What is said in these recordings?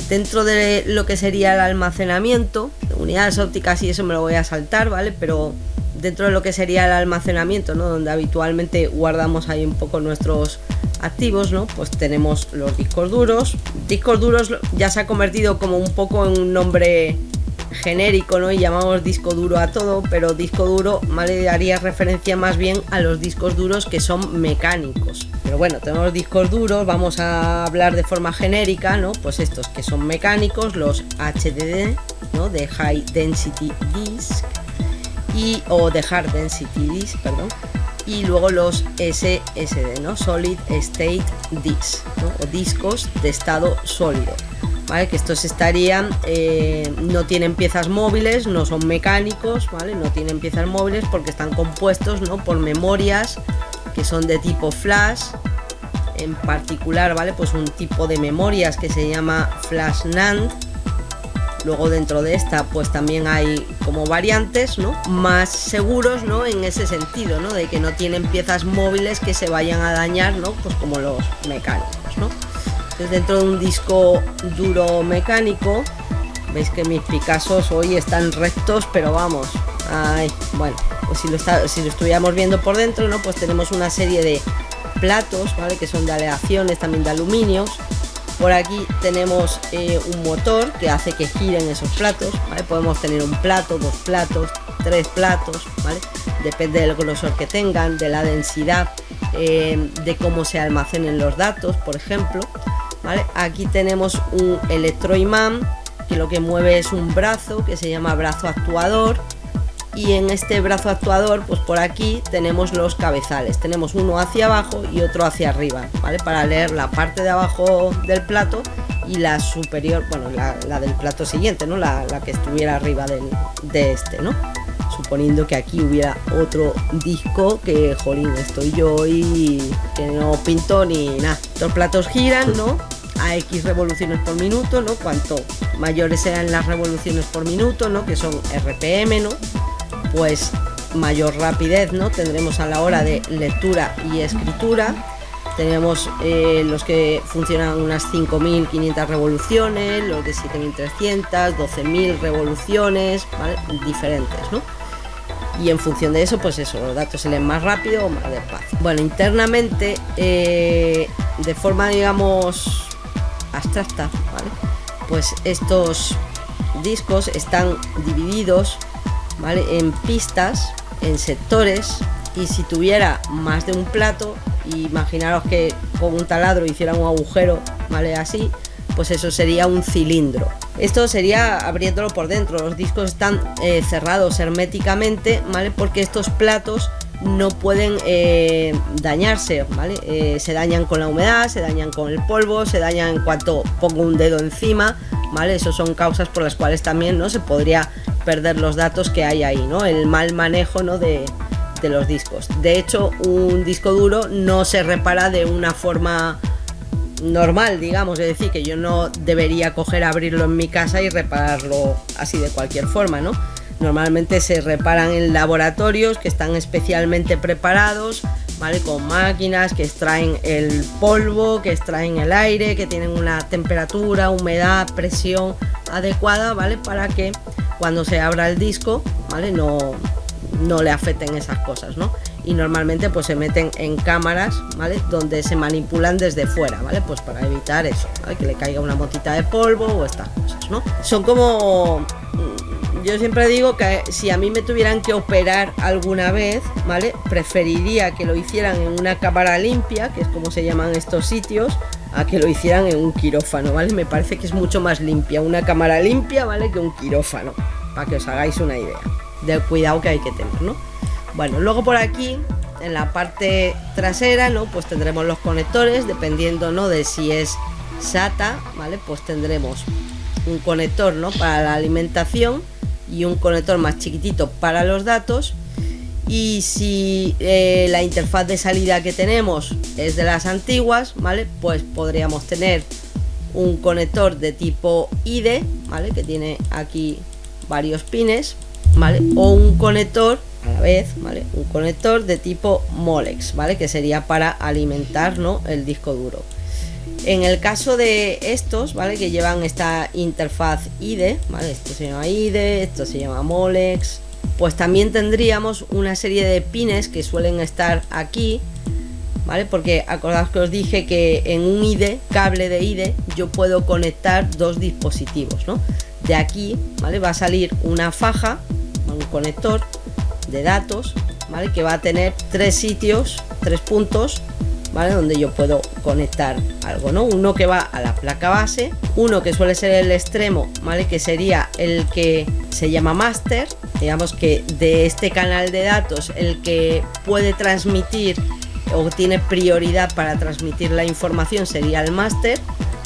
Dentro de lo que sería el almacenamiento, unidades ópticas y eso me lo voy a saltar, ¿vale? Pero dentro de lo que sería el almacenamiento, ¿no? Donde habitualmente guardamos ahí un poco nuestros activos, ¿no? Pues tenemos los discos duros. Discos duros ya se ha convertido como un poco en un nombre genérico, ¿no? Y llamamos disco duro a todo, pero disco duro, ¿vale? Haría referencia más bien a los discos duros que son mecánicos. Pero bueno, tenemos discos duros, vamos a hablar de forma genérica, ¿no? Pues estos que son mecánicos, los HDD, ¿no? De High Density Disk o de Hard Density Disk, perdón. Y luego los SSD, ¿no? Solid State Disk, ¿no? O discos de estado sólido. ¿Vale? Que estos estarían, no tienen piezas móviles, no son mecánicos, ¿vale? No tienen piezas móviles porque están compuestos, ¿no? Por memorias que son de tipo flash, en particular, ¿vale? Pues un tipo de memorias que se llama flash NAND. Luego dentro de esta pues también hay como variantes, ¿no? Más seguros, ¿no? En ese sentido, ¿no? De que no tienen piezas móviles que se vayan a dañar, ¿no? Pues como los mecánicos, ¿no? Entonces dentro de un disco duro mecánico, veis que mis Picassos hoy están rectos, pero vamos, ay, bueno, pues si lo estuviéramos viendo por dentro, ¿no? Pues tenemos una serie de platos, ¿vale? Que son de aleaciones, también de aluminios. Por aquí tenemos un motor que hace que giren esos platos, ¿vale? Podemos tener un plato, 2 platos, 3 platos, ¿vale? Depende del grosor que tengan, de la densidad, de cómo se almacenen los datos, por ejemplo, ¿vale? Aquí tenemos un electroimán que lo que mueve es un brazo que se llama brazo actuador. Y en este brazo actuador, pues por aquí tenemos los cabezales, tenemos uno hacia abajo y otro hacia arriba, ¿vale? Para leer la parte de abajo del plato y la superior, bueno, la del plato siguiente, ¿no? La que estuviera arriba de este, ¿no? Suponiendo que aquí hubiera otro disco que, jolín, estoy yo y que no pinto ni nada. Los platos giran, ¿no? A X revoluciones por minuto, ¿no? Cuanto mayores sean las revoluciones por minuto, ¿no? Que son RPM, ¿no? Pues mayor rapidez, ¿no? Tendremos a la hora de lectura y escritura. Tenemos los que funcionan unas 5.500 revoluciones, los de 7.300, 12.000 revoluciones, ¿vale? Diferentes, ¿no? Y en función de eso, pues eso, los datos se leen más rápido o más despacio. Bueno, internamente, de forma, digamos, abstracta, ¿vale? Pues estos discos están divididos, ¿vale? En pistas, en sectores, y si tuviera más de un plato, imaginaros que con un taladro hiciera un agujero, ¿vale? Así, pues eso sería un cilindro. Esto sería abriéndolo por dentro. Los discos están cerrados herméticamente, ¿vale? Porque estos platos no pueden dañarse, ¿vale? Se dañan con la humedad, se dañan con el polvo, se dañan en cuanto pongo un dedo encima, ¿vale? Eso son causas por las cuales también, ¿no? Se podría perder los datos que hay ahí, ¿no? El mal manejo, ¿no? de los discos. De hecho, un disco duro no se repara de una forma normal, digamos, es decir, que yo no debería coger, abrirlo en mi casa y repararlo así de cualquier forma, ¿no? Normalmente se reparan en laboratorios que están especialmente preparados, ¿vale? Con máquinas que extraen el polvo, que extraen el aire, que tienen una temperatura, humedad, presión adecuada, ¿vale? Para que cuando se abra el disco, ¿vale? No le afecten esas cosas, ¿no? Y normalmente pues se meten en cámaras, ¿vale? Donde se manipulan desde fuera, ¿vale? Pues para evitar eso, ¿vale? Que le caiga una motita de polvo o estas cosas, ¿no? Son como... Yo siempre digo que si a mí me tuvieran que operar alguna vez, ¿vale? Preferiría que lo hicieran en una cámara limpia, que es como se llaman estos sitios, a que lo hicieran en un quirófano, ¿vale? Me parece que es mucho más limpia una cámara limpia, ¿vale? Que un quirófano, para que os hagáis una idea del cuidado que hay que tener, ¿no? Bueno, luego por aquí, en la parte trasera, ¿no? Pues tendremos los conectores, dependiendo, ¿no? De si es SATA, ¿vale? Pues tendremos un conector, ¿no? Para la alimentación y un conector más chiquitito para los datos. Y si la interfaz de salida que tenemos es de las antiguas, ¿vale? Pues podríamos tener un conector de tipo IDE, ¿vale? Que tiene aquí varios pines, ¿vale? O un conector a la vez, ¿vale? Un conector de tipo Molex, ¿vale? Que sería para alimentar, ¿no? El disco duro. En el caso de estos, ¿vale? Que llevan esta interfaz IDE, ¿vale? Esto se llama IDE, esto se llama Molex. Pues también tendríamos una serie de pines que suelen estar aquí, ¿vale? Porque acordaos que os dije que en un IDE, cable de IDE, yo puedo conectar dos dispositivos, ¿no? De aquí, ¿vale? Va a salir una faja, un conector de datos, ¿vale? Que va a tener tres sitios, tres puntos, ¿vale? Donde yo puedo conectar algo, ¿no? Uno que va a la placa base, uno que suele ser el extremo, ¿vale? Que sería el que se llama master, digamos que de este canal de datos, el que puede transmitir o tiene prioridad para transmitir la información sería el master,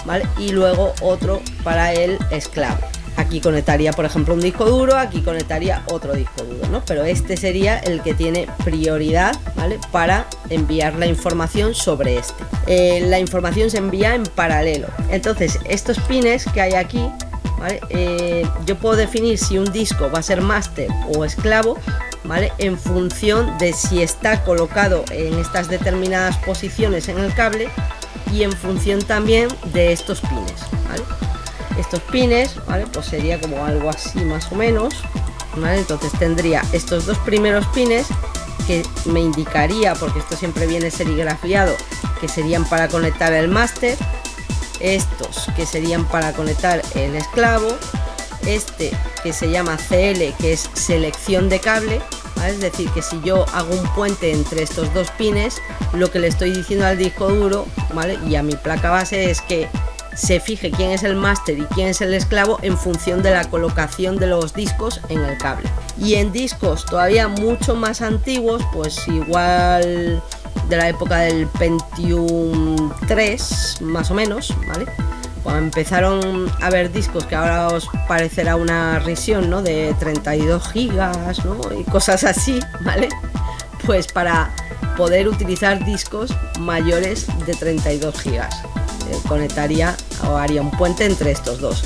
¿vale? Y luego otro para el esclavo. Aquí conectaría, por ejemplo, un disco duro, aquí conectaría otro disco duro, ¿no? Pero este sería el que tiene prioridad, ¿vale? Para enviar la información sobre este. La información se envía en paralelo. Entonces, estos pines que hay aquí, ¿vale? Yo puedo definir si un disco va a ser master o esclavo, ¿vale? En función de si está colocado en estas determinadas posiciones en el cable y en función también de estos pines, ¿vale? Estos pines, ¿vale? Pues sería como algo así más o menos, ¿vale? Entonces tendría estos dos primeros pines que me indicaría, porque esto siempre viene serigrafiado, que serían para conectar el máster, estos que serían para conectar el esclavo, este que se llama CL, que es selección de cable, ¿vale? Es decir, que si yo hago un puente entre estos dos pines, lo que le estoy diciendo al disco duro, ¿vale? Y a mi placa base es que se fije quién es el máster y quién es el esclavo en función de la colocación de los discos en el cable. Y en discos todavía mucho más antiguos, pues igual de la época del Pentium 3 más o menos, ¿vale? Cuando empezaron a haber discos que ahora os parecerá una risión, ¿no? De 32 gigas, ¿no? Y cosas así, ¿vale? Pues para poder utilizar discos mayores de 32 gigas. Conectaría o haría un puente entre estos dos,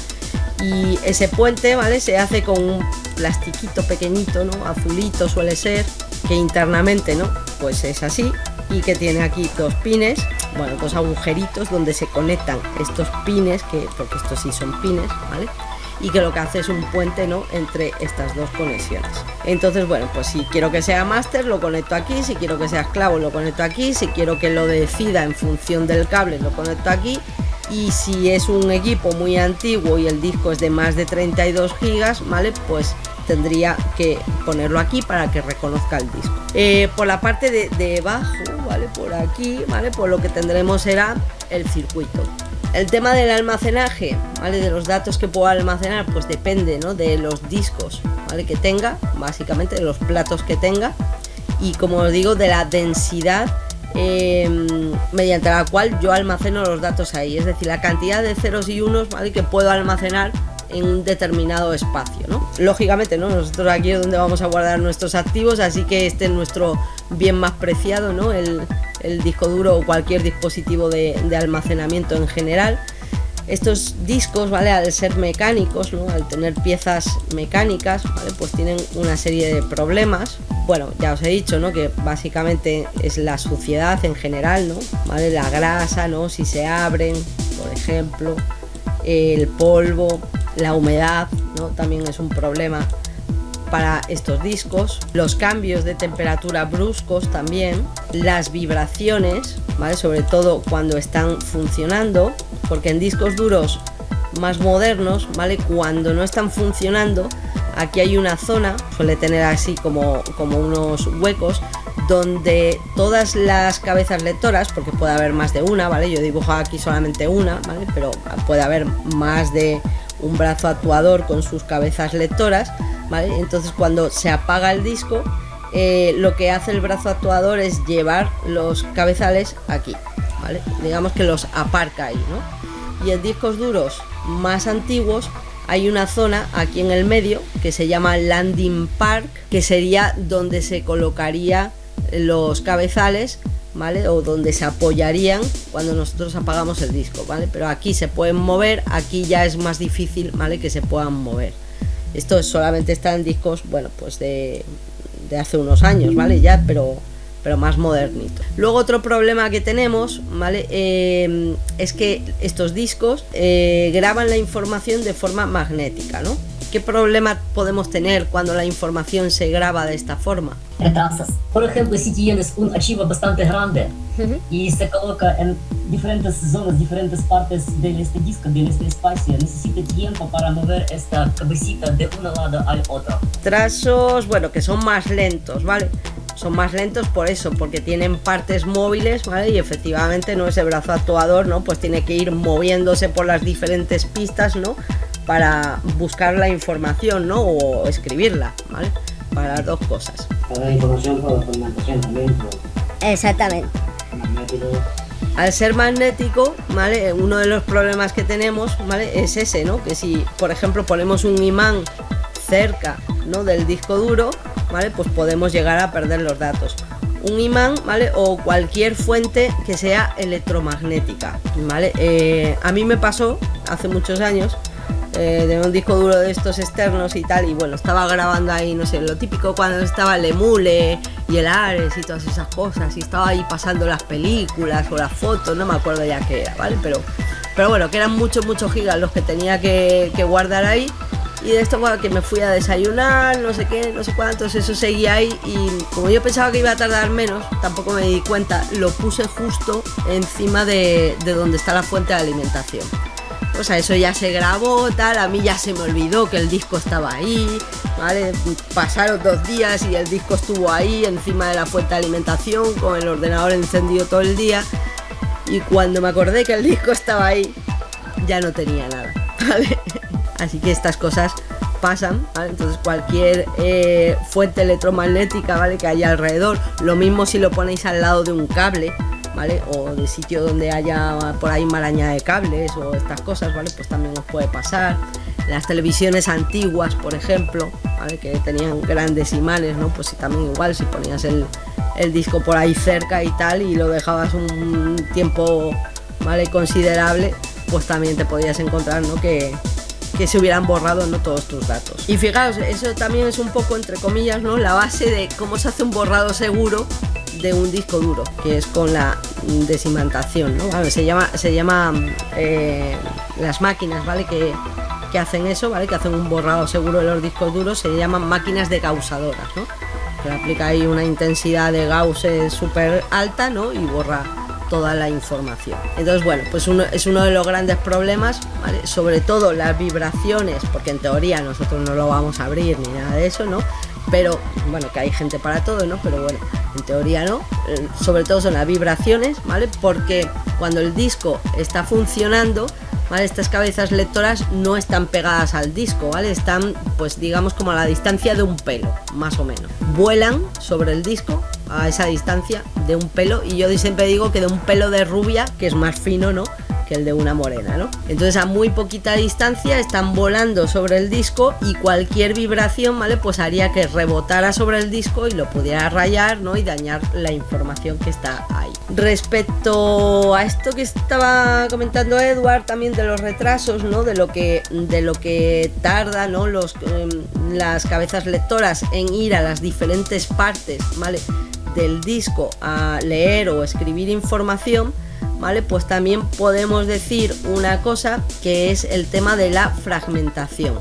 y ese puente, ¿vale? Se hace con un plastiquito pequeñito, ¿no? Azulito suele ser, que internamente, ¿no? Pues es así, y que tiene aquí dos pines, bueno, dos agujeritos donde se conectan estos pines, porque estos sí son pines, ¿vale? Y que lo que hace es un puente, ¿no? Entre estas dos conexiones. Entonces, bueno, pues si quiero que sea máster lo conecto aquí, si quiero que sea esclavo lo conecto aquí, si quiero que lo decida en función del cable lo conecto aquí, y si es un equipo muy antiguo y el disco es de más de 32 gigas, ¿vale? Pues tendría que ponerlo aquí para que reconozca el disco. Por la parte de debajo, ¿vale? Por aquí, ¿vale? Pues lo que tendremos será el circuito. El tema del almacenaje, ¿vale? De los datos que puedo almacenar, pues depende, ¿no? De los discos, ¿vale? Que tenga, básicamente de los platos que tenga, y como os digo, de la densidad mediante la cual yo almaceno los datos ahí, es decir, la cantidad de ceros y unos, ¿vale? Que puedo almacenar en un determinado espacio, ¿no? Lógicamente, ¿no? Nosotros aquí es donde vamos a guardar nuestros activos, así que este es nuestro bien más preciado, ¿no? El disco duro o cualquier dispositivo de almacenamiento en general. Estos discos, ¿vale? Al ser mecánicos, ¿no? Al tener piezas mecánicas, ¿vale? Pues tienen una serie de problemas. Bueno, ya os he dicho, ¿no? Que básicamente es la suciedad en general, ¿no? ¿Vale? La grasa, ¿no? Si se abren, por ejemplo, el polvo, la humedad, ¿no? También es un problema para estos discos. Los cambios de temperatura bruscos también, las vibraciones, ¿vale? Sobre todo cuando están funcionando, porque en discos duros más modernos, ¿vale? Cuando no están funcionando, aquí hay una zona, suele tener así como unos huecos, donde todas las cabezas lectoras, porque puede haber más de una, ¿vale? Yo he dibujado aquí solamente una, ¿vale? Pero puede haber más de un brazo actuador con sus cabezas lectoras, ¿vale? Entonces cuando se apaga el disco, lo que hace el brazo actuador es llevar los cabezales aquí, ¿vale? Digamos que los aparca ahí, ¿no? Y en discos duros más antiguos hay una zona aquí en el medio que se llama landing park, que sería donde se colocaría los cabezales, ¿vale? O donde se apoyarían cuando nosotros apagamos el disco, ¿vale? Pero aquí se pueden mover, aquí ya es más difícil, ¿vale? Que se puedan mover. Esto solamente está en discos, bueno, pues de hace unos años, ¿vale? Ya, pero pero más modernito. Luego otro problema que tenemos, ¿vale? Es que estos discos graban la información de forma magnética, ¿no? ¿Qué problema podemos tener cuando la información se graba de esta forma? Retrasos. Por ejemplo, si tienes un archivo bastante grande y se coloca en diferentes zonas, diferentes partes de este disco, de este espacio, necesita tiempo para mover esta cabecita de un lado al otro. Trazos, bueno, que son más lentos, ¿vale? Son más lentos por eso, porque tienen partes móviles, ¿vale? Y efectivamente, ¿no? Ese brazo actuador, ¿no? Pues tiene que ir moviéndose por las diferentes pistas, ¿no? Para buscar la información, ¿no? O escribirla, ¿vale? Para las dos cosas. Para la información por fragmentación también. Exactamente. Magnético. Al ser magnético, ¿vale? Uno de los problemas que tenemos, ¿vale? Es ese, ¿no? Que si, por ejemplo, ponemos un imán cerca, ¿no? Del disco duro, ¿vale? Pues podemos llegar a perder los datos. Un imán, ¿vale? O cualquier fuente que sea electromagnética, ¿vale? A mí me pasó hace muchos años de un disco duro de estos externos y tal, y bueno, estaba grabando ahí, no sé, lo típico cuando estaba el Emule y el Ares y todas esas cosas, y estaba ahí pasando las películas o las fotos, no me acuerdo ya qué era, ¿vale? Pero bueno, que eran muchos gigas los que tenía que guardar ahí. Y de esto, bueno, que me fui a desayunar, no sé qué, no sé cuántos, eso seguía ahí, y como yo pensaba que iba a tardar menos, tampoco me di cuenta, lo puse justo encima de donde está la fuente de alimentación. O sea, eso ya se grabó, tal, a mí ya se me olvidó que el disco estaba ahí, ¿vale? Pasaron 2 días y el disco estuvo ahí encima de la fuente de alimentación con el ordenador encendido todo el día, y cuando me acordé que el disco estaba ahí, ya no tenía nada, ¿vale? Así que estas cosas pasan, ¿vale? Entonces cualquier fuente electromagnética, ¿vale? Que haya alrededor, lo mismo si lo ponéis al lado de un cable, ¿vale? O de sitio donde haya por ahí maraña de cables o estas cosas, ¿vale? Pues también os puede pasar. Las televisiones antiguas, por ejemplo, ¿vale? Que tenían grandes imanes, ¿no? Pues también igual, si ponías el disco por ahí cerca y tal y lo dejabas un tiempo, ¿vale? Considerable, pues también te podías encontrar, ¿no? Que se hubieran borrado, ¿no? Todos tus datos. Y fijaos, eso también es un poco, entre comillas, ¿no? La base de cómo se hace un borrado seguro de un disco duro, que es con la desimantación, ¿no? Vale, se llama las máquinas, ¿vale? Que hacen eso, ¿vale? Que hacen un borrado seguro de los discos duros, se llaman máquinas degausadoras, ¿no? Que le aplica ahí una intensidad de Gauss súper alta, ¿no? Y borra toda la información. Entonces, bueno, pues es uno de los grandes problemas, ¿vale? Sobre todo las vibraciones, porque en teoría nosotros no lo vamos a abrir ni nada de eso, ¿no? Pero, bueno, que hay gente para todo, ¿no? Pero bueno, en teoría no. Sobre todo son las vibraciones, ¿vale? Porque cuando el disco está funcionando, ¿vale? Estas cabezas lectoras no están pegadas al disco, ¿vale? Están, pues digamos, como a la distancia de un pelo, más o menos. Vuelan sobre el disco a esa distancia de un pelo, y yo siempre digo que de un pelo de rubia, que es más fino, ¿no? Que el de una morena, ¿no? Entonces a muy poquita distancia están volando sobre el disco, y cualquier vibración, ¿vale? Pues haría que rebotara sobre el disco y lo pudiera rayar, ¿no? Y dañar la información que está ahí. Respecto a esto que estaba comentando Edward, también de los retrasos, ¿no? De lo que tarda, ¿no? Las cabezas lectoras en ir a las diferentes partes, ¿vale? Del disco a leer o escribir información, ¿vale? Pues también podemos decir una cosa, que es el tema de la fragmentación.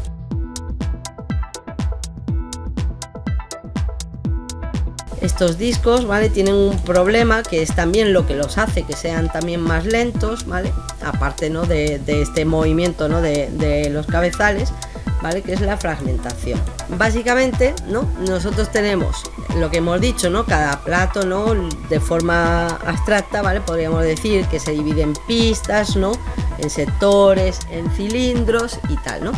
Estos discos, ¿vale? Tienen un problema que es también lo que los hace que sean también más lentos, ¿vale? Aparte, ¿no? de este movimiento, ¿no? de los cabezales, ¿vale? Que es la fragmentación. Básicamente, ¿no? Nosotros tenemos lo que hemos dicho, ¿no? Cada plato, ¿no? De forma abstracta, ¿vale? Podríamos decir que se divide en pistas, ¿no? En sectores, en cilindros y tal, ¿no?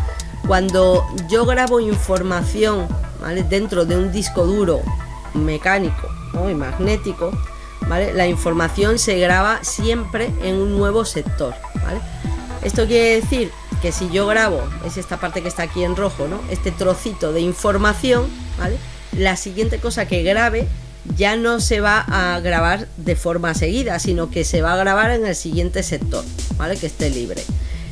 Cuando yo grabo información, ¿vale? Dentro de un disco duro mecánico, ¿no? Y magnético, ¿vale? La información se graba siempre en un nuevo sector, ¿vale? Esto quiere decir que si yo grabo, es esta parte que está aquí en rojo, ¿no? Este trocito de información, ¿vale? La siguiente cosa que grabe ya no se va a grabar de forma seguida, sino que se va a grabar en el siguiente sector, ¿vale? Que esté libre.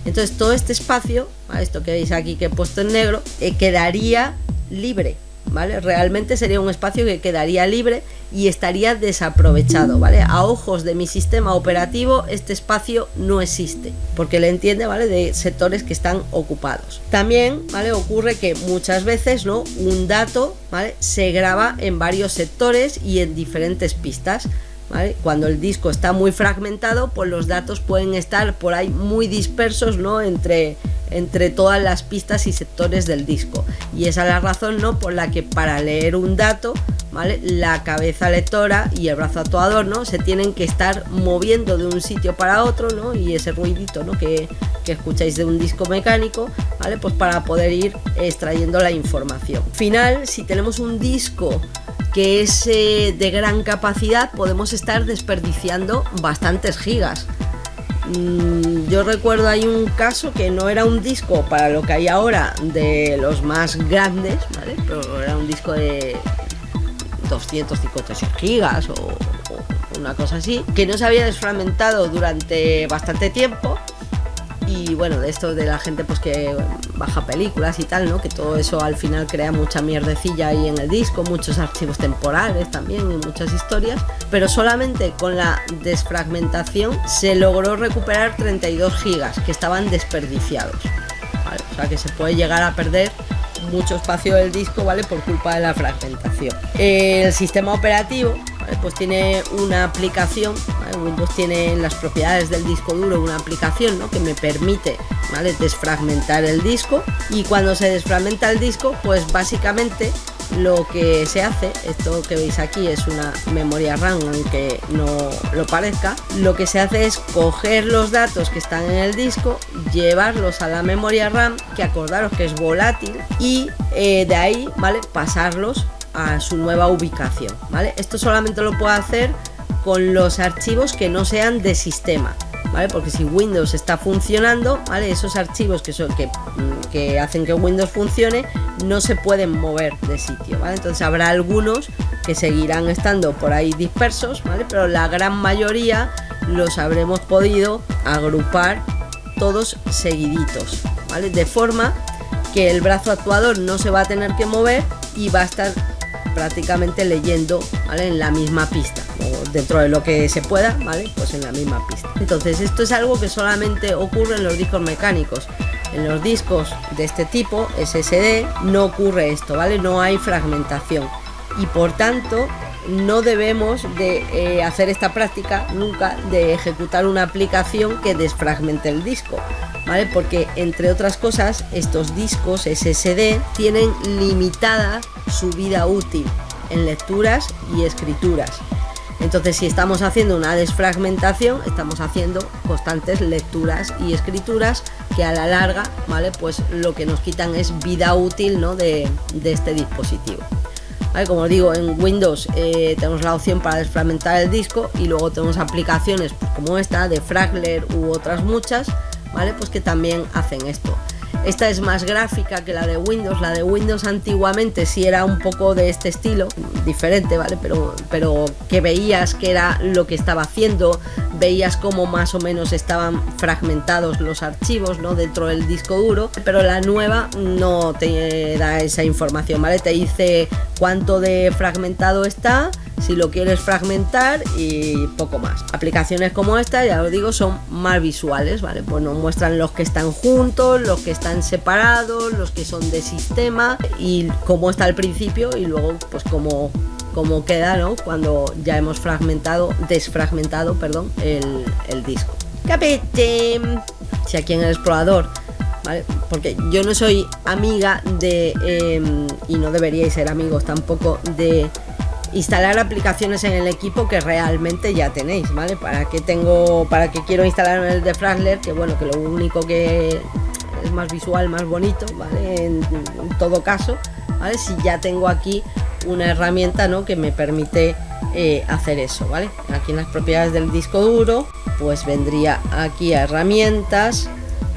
Entonces todo este espacio, ¿vale? Esto que veis aquí que he puesto en negro, quedaría libre, ¿vale? Realmente sería un espacio que quedaría libre y estaría desaprovechado, ¿vale? A ojos de mi sistema operativo este espacio no existe, porque le entiende, ¿vale? De sectores que están ocupados. También, ¿vale? Ocurre que muchas veces, ¿no? Un dato, ¿vale? Se graba en varios sectores y en diferentes pistas, ¿vale? Cuando el disco está muy fragmentado, pues los datos pueden estar por ahí muy dispersos, ¿no? Entre todas las pistas y sectores del disco, y esa es la razón, ¿no? Por la que para leer un dato, ¿vale? La cabeza lectora y el brazo actuador, ¿no? Se tienen que estar moviendo de un sitio para otro, ¿no? Y ese ruidito, ¿no? que escucháis de un disco mecánico, ¿vale? Pues para poder ir extrayendo la información. Al final, si tenemos un disco que es de gran capacidad, podemos estar desperdiciando bastantes gigas. Yo recuerdo, hay un caso que no era un disco para lo que hay ahora de los más grandes, ¿vale? Pero era un disco de 256 gigas o una cosa así, que no se había desfragmentado durante bastante tiempo. Y bueno, de esto de la gente pues que baja películas y tal, ¿no? Que todo eso al final crea mucha mierdecilla ahí en el disco, muchos archivos temporales también y muchas historias, pero solamente con la desfragmentación se logró recuperar 32 gigas que estaban desperdiciados, ¿vale? O sea que se puede llegar a perder mucho espacio del disco, ¿vale? Por culpa de la fragmentación. El sistema operativo, ¿vale? Pues tiene una aplicación, ¿vale? Windows tiene en las propiedades del disco duro una aplicación, ¿no? Que me permite, ¿vale? Desfragmentar el disco, y cuando se desfragmenta el disco, pues básicamente lo que se hace, esto que veis aquí es una memoria RAM, aunque no lo parezca, lo que se hace es coger los datos que están en el disco, llevarlos a la memoria RAM, que acordaros que es volátil, y de ahí, ¿vale? Pasarlos a su nueva ubicación, ¿vale? Esto solamente lo puedo hacer con los archivos que no sean de sistema, ¿vale? Porque si Windows está funcionando, ¿vale? Esos archivos que hacen que Windows funcione no se pueden mover de sitio, ¿vale? Entonces habrá algunos que seguirán estando por ahí dispersos, ¿vale? Pero la gran mayoría los habremos podido agrupar todos seguiditos, ¿vale? De forma que el brazo actuador no se va a tener que mover y va a estar prácticamente leyendo, ¿vale? En la misma pista, o dentro de lo que se pueda, ¿vale? Pues en la misma pista. Entonces esto es algo que solamente ocurre en los discos mecánicos. En los discos de este tipo, SSD, no ocurre esto, ¿vale? No hay fragmentación, y por tanto no debemos de hacer esta práctica nunca de ejecutar una aplicación que desfragmente el disco, ¿vale? Porque entre otras cosas estos discos SSD tienen limitada su vida útil en lecturas y escrituras. Entonces, si estamos haciendo una desfragmentación, estamos haciendo constantes lecturas y escrituras que a la larga, ¿vale? Pues lo que nos quitan es vida útil, ¿no? de este dispositivo. ¿Vale? Como os digo, en Windows tenemos la opción para desfragmentar el disco, y luego tenemos aplicaciones pues, como esta de Fragler u otras muchas, ¿vale? Pues que también hacen esto. Esta es más gráfica que la de Windows. La de Windows antiguamente sí era un poco de este estilo, diferente, ¿vale? Pero que veías que era lo que estaba haciendo, veías cómo más o menos estaban fragmentados los archivos, ¿no? Dentro del disco duro, pero la nueva no te da esa información, ¿vale? Te dice cuánto de fragmentado está, si lo quieres fragmentar y poco más. Aplicaciones como esta, ya os digo, son más visuales, ¿vale? Pues nos muestran los que están juntos, los que están separados, los que son de sistema, y cómo está al principio, y luego pues cómo queda, ¿no? Cuando ya hemos desfragmentado el disco. Capete. Si aquí en el explorador, ¿vale? Porque yo no soy amiga de y no deberíais ser amigos tampoco de instalar aplicaciones en el equipo que realmente ya tenéis, ¿vale? ¿Para qué quiero instalar el de Fragler? Que bueno, que lo único que es más visual, más bonito, ¿vale? En todo caso, ¿vale? Si ya tengo aquí una herramienta, ¿no? Que me permite hacer eso, ¿vale? Aquí en las propiedades del disco duro, pues vendría aquí a herramientas,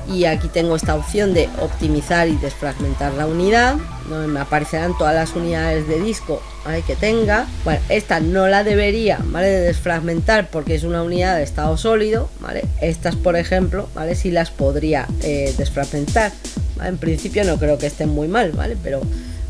y aquí tengo esta opción de optimizar y desfragmentar la unidad, donde me aparecerán todas las unidades de disco, ¿vale? Que tenga. Bueno, esta no la debería, ¿vale? De desfragmentar porque es una unidad de estado sólido, ¿vale? Estas, por ejemplo, ¿vale? Sí las podría desfragmentar, ¿vale? En principio no creo que estén muy mal, ¿vale? Pero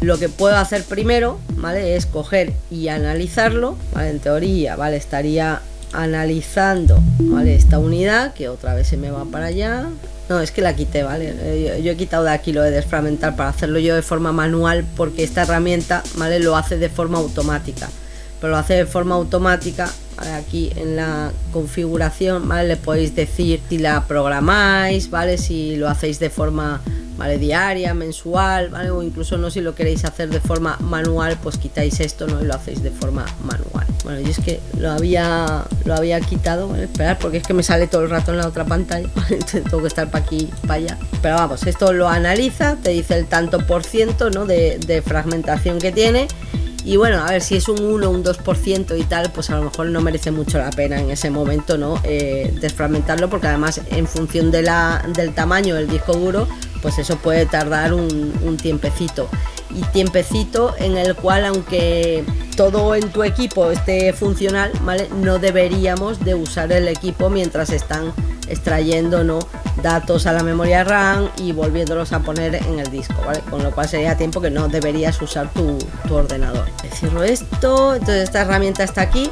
lo que puedo hacer primero, ¿vale? Es coger y analizarlo, ¿vale? En teoría, ¿vale? Estaría analizando, ¿vale? Esta unidad, que otra vez se me va para allá. No, es que la quité, ¿vale? Yo he quitado de aquí lo de desfragmentar para hacerlo yo de forma manual, porque esta herramienta, ¿vale? Lo hace de forma automática. Pero lo hace de forma automática, ¿vale? Aquí en la configuración, ¿vale? Le podéis decir si la programáis, ¿vale? Si lo hacéis de forma, ¿vale? Diaria, mensual, ¿vale? O incluso no, si lo queréis hacer de forma manual, pues quitáis esto, ¿no? Y lo hacéis de forma manual. Bueno, yo es que lo había quitado, ¿vale? Esperar, porque es que me sale todo el rato en la otra pantalla, ¿vale? Entonces tengo que estar para aquí, para allá. Pero vamos, esto lo analiza, te dice el tanto por ciento, ¿no? de fragmentación que tiene. Y bueno, a ver, si es un 1, un 2% y tal, pues a lo mejor no merece mucho la pena en ese momento, ¿no? Desfragmentarlo, porque además en función del tamaño del disco duro, pues eso puede tardar un tiempecito. Y tiempecito en el cual, aunque todo en tu equipo esté funcional, ¿vale? No deberíamos de usar el equipo mientras están extrayendo, ¿no? Datos a la memoria RAM y volviéndolos a poner en el disco, ¿vale? Con lo cual sería tiempo que no deberías usar tu ordenador. Cierro esto, entonces esta herramienta está aquí,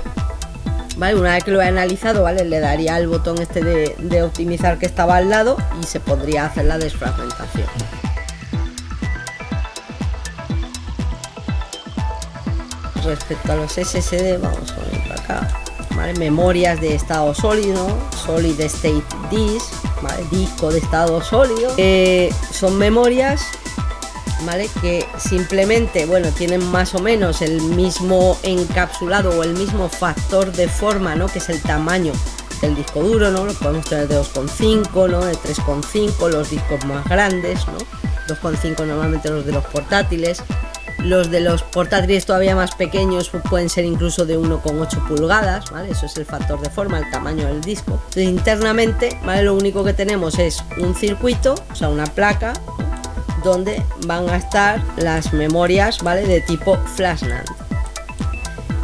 ¿vale? Una vez que lo he analizado, ¿vale? Le daría al botón este de optimizar que estaba al lado y se podría hacer la desfragmentación. Respecto a los SSD, vamos a venir para acá, ¿vale? Memorias de estado sólido, Solid State Disk, ¿vale? Disco de estado sólido. Son memorias, ¿vale? Que simplemente, bueno, tienen más o menos el mismo encapsulado o el mismo factor de forma, ¿no? Que es el tamaño del disco duro, ¿no? Lo podemos tener de 2,5, ¿no? De 3,5, los discos más grandes, ¿no? 2,5 normalmente los de los portátiles. Los de los portátiles todavía más pequeños pueden ser incluso de 1,8 pulgadas, ¿vale? Eso es el factor de forma, el tamaño del disco. Entonces, internamente, ¿vale? Lo único que tenemos es un circuito, o sea, una placa, donde van a estar las memorias, ¿vale? De tipo Flash NAND.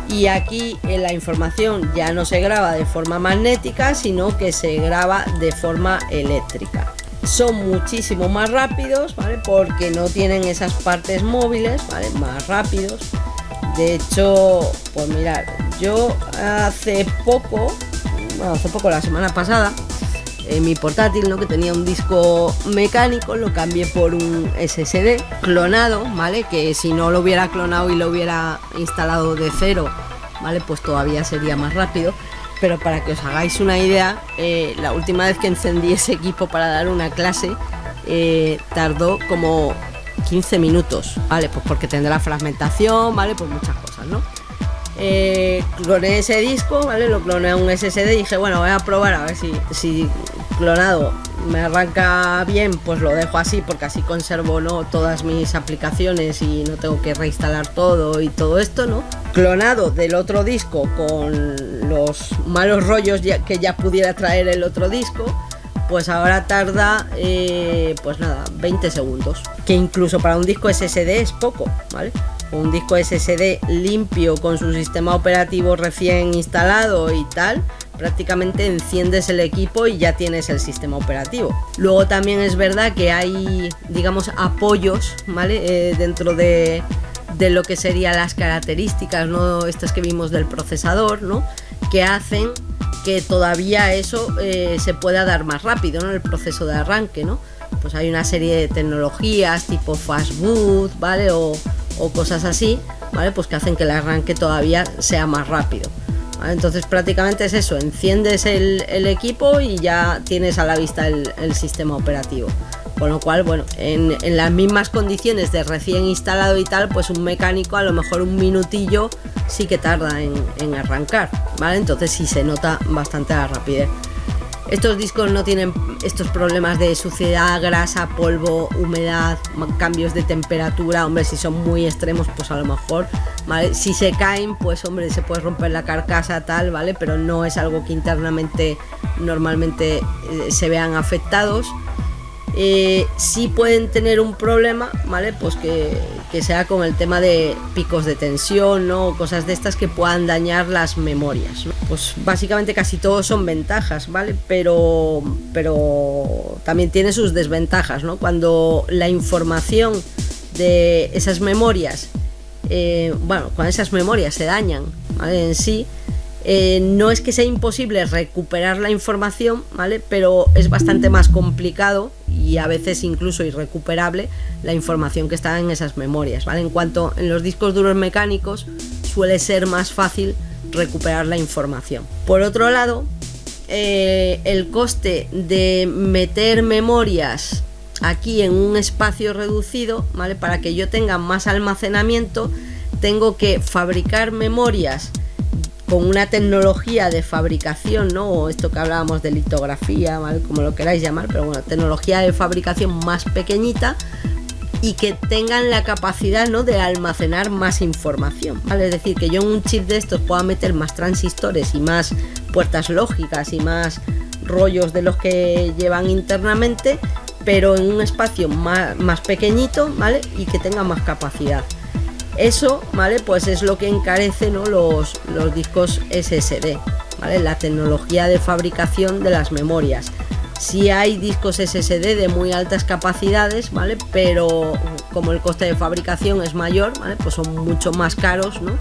Y aquí la información ya no se graba de forma magnética, sino que se graba de forma eléctrica. Son muchísimo más rápidos, ¿vale? Porque no tienen esas partes móviles, ¿vale? Más rápidos. De hecho, pues mirad, yo hace poco, la semana pasada, mi portátil, ¿no? Que tenía un disco mecánico, lo cambié por un SSD clonado, ¿vale? Que si no lo hubiera clonado y lo hubiera instalado de cero, ¿vale? Pues todavía sería más rápido. Pero para que os hagáis una idea, la última vez que encendí ese equipo para dar una clase, tardó como 15 minutos, ¿vale? Pues porque tendrá fragmentación, ¿vale? Pues muchas cosas, ¿no? Cloné ese disco, ¿vale? Lo cloné a un SSD y dije, bueno, voy a probar a ver si clonado me arranca bien, pues lo dejo así, porque así conservo, ¿no? Todas mis aplicaciones y no tengo que reinstalar todo y todo esto, ¿no? Clonado del otro disco con los malos rollos que ya pudiera traer el otro disco, pues ahora tarda, pues nada, 20 segundos, que incluso para un disco SSD es poco, ¿vale? Un disco SSD limpio con su sistema operativo recién instalado y tal, prácticamente enciendes el equipo y ya tienes el sistema operativo. Luego también es verdad que hay, digamos, apoyos, ¿vale? Dentro de lo que serían las características, ¿no? Estas que vimos del procesador, ¿no? Que hacen que todavía eso se pueda dar más rápido, ¿no? El proceso de arranque, ¿no? Pues hay una serie de tecnologías tipo fast boot, ¿vale? O cosas así, ¿vale? Pues que hacen que el arranque todavía sea más rápido, ¿vale? Entonces prácticamente es eso, enciendes el equipo y ya tienes a la vista el sistema operativo. Con lo cual, bueno, en las mismas condiciones de recién instalado y tal, pues un mecánico a lo mejor un minutillo sí que tarda en arrancar, ¿vale? Entonces sí se nota bastante la rapidez. Estos discos no tienen estos problemas de suciedad, grasa, polvo, humedad, cambios de temperatura. Hombre, si son muy extremos, pues a lo mejor, ¿vale? Si se caen, pues hombre, se puede romper la carcasa, tal, ¿vale? Pero no es algo que internamente normalmente se vean afectados. Sí pueden tener un problema, ¿vale? Pues que sea con el tema de picos de tensión, ¿no? O cosas de estas que puedan dañar las memorias, ¿no? Pues básicamente casi todos son ventajas, ¿vale? Pero también tiene sus desventajas, ¿no? Cuando la información de esas memorias, cuando esas memorias se dañan, ¿vale? En sí, no es que sea imposible recuperar la información, ¿vale? Pero es bastante más complicado y a veces incluso irrecuperable la información que está en esas memorias, ¿vale? En los discos duros mecánicos suele ser más fácil recuperar la información. Por otro lado, el coste de meter memorias aquí en un espacio reducido, ¿vale? Para que yo tenga más almacenamiento, tengo que fabricar memorias con una tecnología de fabricación, ¿no? O esto que hablábamos de litografía, ¿vale? Como lo queráis llamar, pero bueno, tecnología de fabricación más pequeñita y que tengan la capacidad, ¿no? De almacenar más información, ¿vale? Es decir, que yo en un chip de estos pueda meter más transistores y más puertas lógicas y más rollos de los que llevan internamente, pero en un espacio más pequeñito, ¿vale? Y que tenga más capacidad. Eso, ¿vale? Pues es lo que encarece, ¿no? los discos SSD, ¿vale? La tecnología de fabricación de las memorias. Sí hay discos SSD de muy altas capacidades, ¿vale? Pero como el coste de fabricación es mayor, ¿vale? Pues son mucho más caros, ¿no?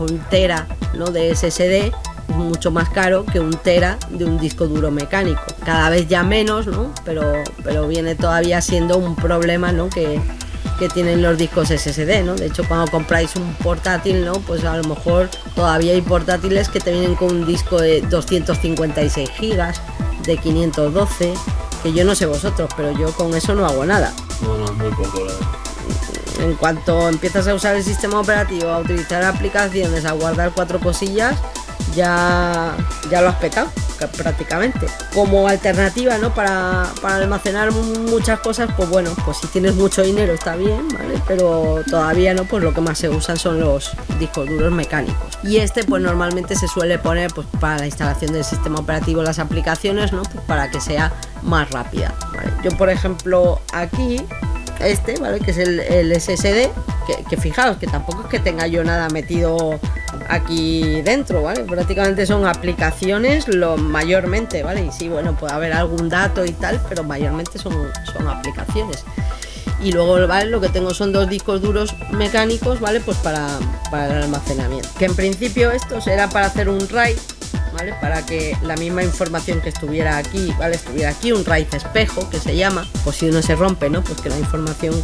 Un tera, ¿no? de SSD es mucho más caro que un tera de un disco duro mecánico. Cada vez ya menos, ¿no? Pero viene todavía siendo un problema, ¿no? que tienen los discos SSD, ¿no? De hecho, cuando compráis un portátil, ¿no? Pues a lo mejor todavía hay portátiles que te vienen con un disco de 256 gigas, de 512, que yo no sé vosotros, pero yo con eso no hago nada. No, muy poco, la verdad. En cuanto empiezas a usar el sistema operativo, a utilizar aplicaciones, a guardar 4 cosillas, ya lo has petado prácticamente. Como alternativa, ¿no? Para almacenar muchas cosas, pues bueno, pues si tienes mucho dinero está bien, ¿vale? Pero todavía no, pues lo que más se usan son los discos duros mecánicos. Y pues normalmente se suele poner pues para la instalación del sistema operativo, las aplicaciones, ¿no? Pues para que sea más rápida, ¿vale? Yo, por ejemplo, aquí ¿vale? Que es el SSD, que fijaos que tampoco es que tenga yo nada metido aquí dentro, ¿vale? Prácticamente son aplicaciones mayormente, ¿vale? Y sí, bueno, puede haber algún dato y tal, pero mayormente son aplicaciones. Y luego, ¿vale? Lo que tengo son 2 discos duros mecánicos, ¿vale? Pues para el almacenamiento. Que en principio estos era para hacer un RAID, ¿vale? Para que la misma información que estuviera aquí, ¿vale? Estuviera aquí, un RAID espejo que se llama, pues si uno se rompe, ¿no? Pues que la información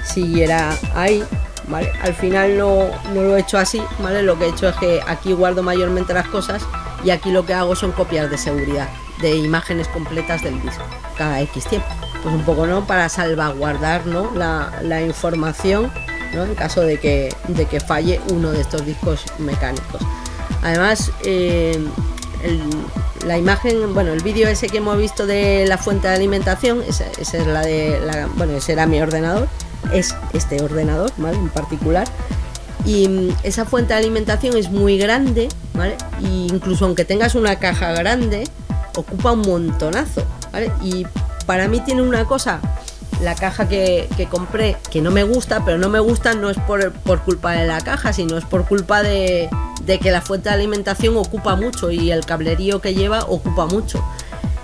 siguiera ahí, ¿vale? Al final no lo he hecho así, ¿vale? Lo que he hecho es que aquí guardo mayormente las cosas y aquí lo que hago son copias de seguridad de imágenes completas del disco cada X tiempo. Pues un poco, ¿no? Para salvaguardar, ¿no? la información, ¿no? En caso de que falle uno de estos discos mecánicos. Además, la imagen, bueno, el vídeo ese que hemos visto de la fuente de alimentación, esa es ese era mi ordenador, es este ordenador, ¿vale? En particular. Y esa fuente de alimentación es muy grande, ¿vale? Y incluso aunque tengas una caja grande, ocupa un montonazo, ¿vale? Y para mí tiene una cosa, la caja que compré, que no me gusta, pero no me gusta no es por culpa de la caja, sino es por culpa de que la fuente de alimentación ocupa mucho y el cablerío que lleva ocupa mucho.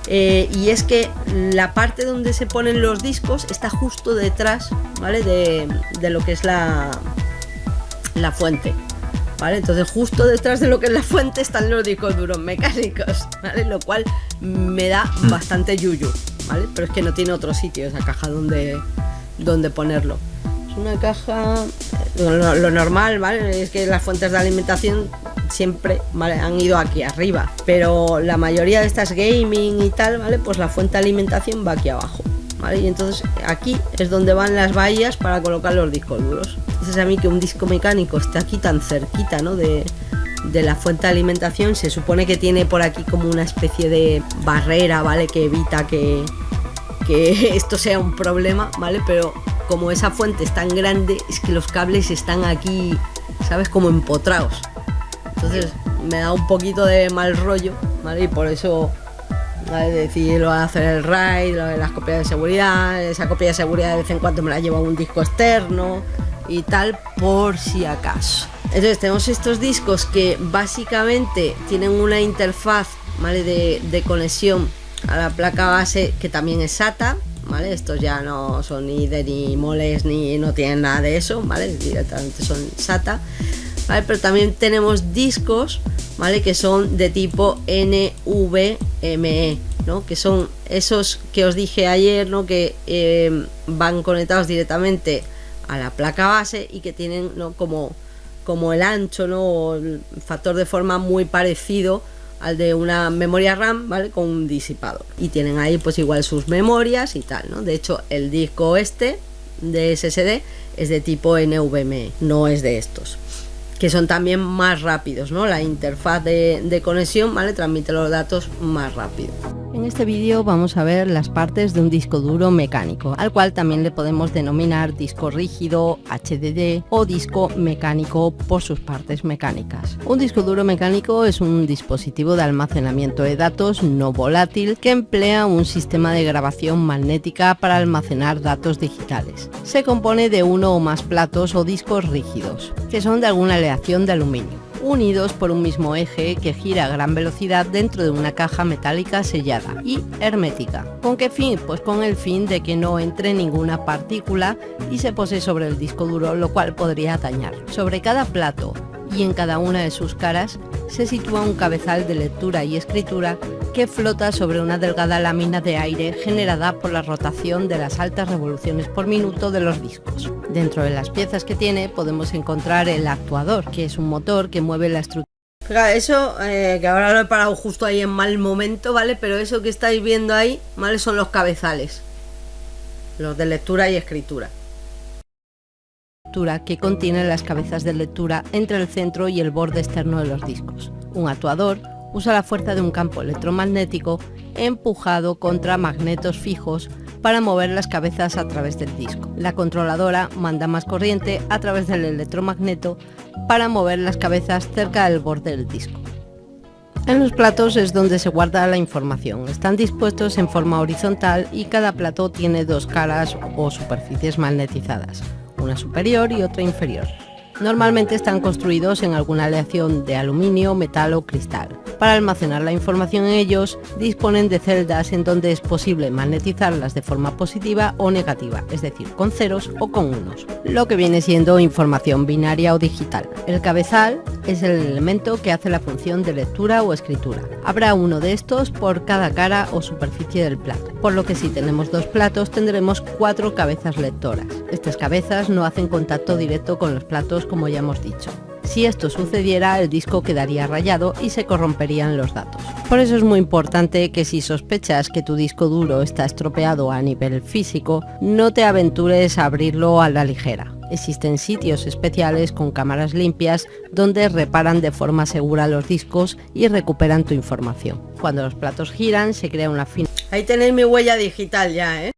Y es que la parte donde se ponen los discos está justo detrás, ¿vale? De lo que es la fuente, ¿vale? Entonces justo detrás de lo que es la fuente están los discos duros mecánicos, ¿vale? Lo cual me da bastante yuyu, ¿vale? Pero es que no tiene otro sitio esa caja donde ponerlo. Es una caja, lo normal, ¿vale? Es que las fuentes de alimentación siempre, ¿vale? Han ido aquí arriba, pero la mayoría de estas gaming y tal, ¿vale? Pues la fuente de alimentación va aquí abajo, ¿vale? Y entonces aquí es donde van las bahías para colocar los discos duros. Entonces a mí que un disco mecánico esté aquí tan cerquita, ¿no? de la fuente de alimentación, se supone que tiene por aquí como una especie de barrera, ¿vale? Que evita que esto sea un problema, ¿vale? Pero como esa fuente es tan grande, es que los cables están aquí, ¿sabes? Como empotrados. Entonces me da un poquito de mal rollo, ¿vale? Y por eso, ¿vale? Decidí hacer el RAID, las copias de seguridad. Esa copia de seguridad de vez en cuando me la llevo a un disco externo y tal, por si acaso. Entonces tenemos estos discos que básicamente tienen una interfaz, ¿vale? de conexión a la placa base que también es SATA, ¿vale? Estos ya no son ni de ni moles ni no tienen nada de eso, ¿vale? Directamente son SATA, ¿vale? Pero también tenemos discos, ¿vale? Que son de tipo NVMe, ¿no? Que son esos que os dije ayer, ¿no? Que van conectados directamente a la placa base y que tienen, ¿no? como el ancho, ¿no? O el factor de forma muy parecido al de una memoria RAM, ¿vale? Con un disipador. Y tienen ahí pues igual sus memorias y tal, ¿no? De hecho, el disco este de SSD es de tipo NVMe, no es de estos, que son también más rápidos, ¿no? La interfaz de conexión, ¿vale? Transmite los datos más rápido. En este vídeo vamos a ver las partes de un disco duro mecánico, al cual también le podemos denominar disco rígido, HDD o disco mecánico por sus partes mecánicas. Un disco duro mecánico es un dispositivo de almacenamiento de datos no volátil que emplea un sistema de grabación magnética para almacenar datos digitales. Se compone de uno o más platos o discos rígidos, que son de alguna aleación de aluminio, unidos por un mismo eje que gira a gran velocidad dentro de una caja metálica sellada y hermética. ¿Con qué fin? Pues con el fin de que no entre ninguna partícula y se pose sobre el disco duro, lo cual podría dañarlo. Sobre cada plato y en cada una de sus caras se sitúa un cabezal de lectura y escritura que flota sobre una delgada lámina de aire generada por la rotación de las altas revoluciones por minuto de los discos. Dentro de las piezas que tiene podemos encontrar el actuador, que es un motor que mueve la estructura. Fíjate, eso, que ahora lo he parado justo ahí en mal momento, ¿vale? Pero eso que estáis viendo ahí, ¿vale? Son los cabezales, los de lectura y escritura, que contienen las cabezas de lectura entre el centro y el borde externo de los discos. Un actuador usa la fuerza de un campo electromagnético empujado contra magnetos fijos para mover las cabezas a través del disco. La controladora manda más corriente a través del electromagneto para mover las cabezas cerca del borde del disco. En los platos es donde se guarda la información. Están dispuestos en forma horizontal y cada plato tiene dos caras o superficies magnetizadas, una superior y otra inferior. Normalmente están construidos en alguna aleación de aluminio, metal o cristal. Para almacenar la información en ellos, disponen de celdas en donde es posible magnetizarlas de forma positiva o negativa, es decir, con ceros o con unos, lo que viene siendo información binaria o digital. El cabezal es el elemento que hace la función de lectura o escritura. Habrá uno de estos por cada cara o superficie del plato, por lo que si tenemos dos platos tendremos 4 cabezas lectoras. Estas cabezas no hacen contacto directo con los platos, como ya hemos dicho. Si esto sucediera, el disco quedaría rayado y se corromperían los datos. Por eso es muy importante que si sospechas que tu disco duro está estropeado a nivel físico, no te aventures a abrirlo a la ligera. Existen sitios especiales con cámaras limpias donde reparan de forma segura los discos y recuperan tu información. Cuando los platos giran, se crea una fina... Ahí tenéis mi huella digital ya, ¿eh?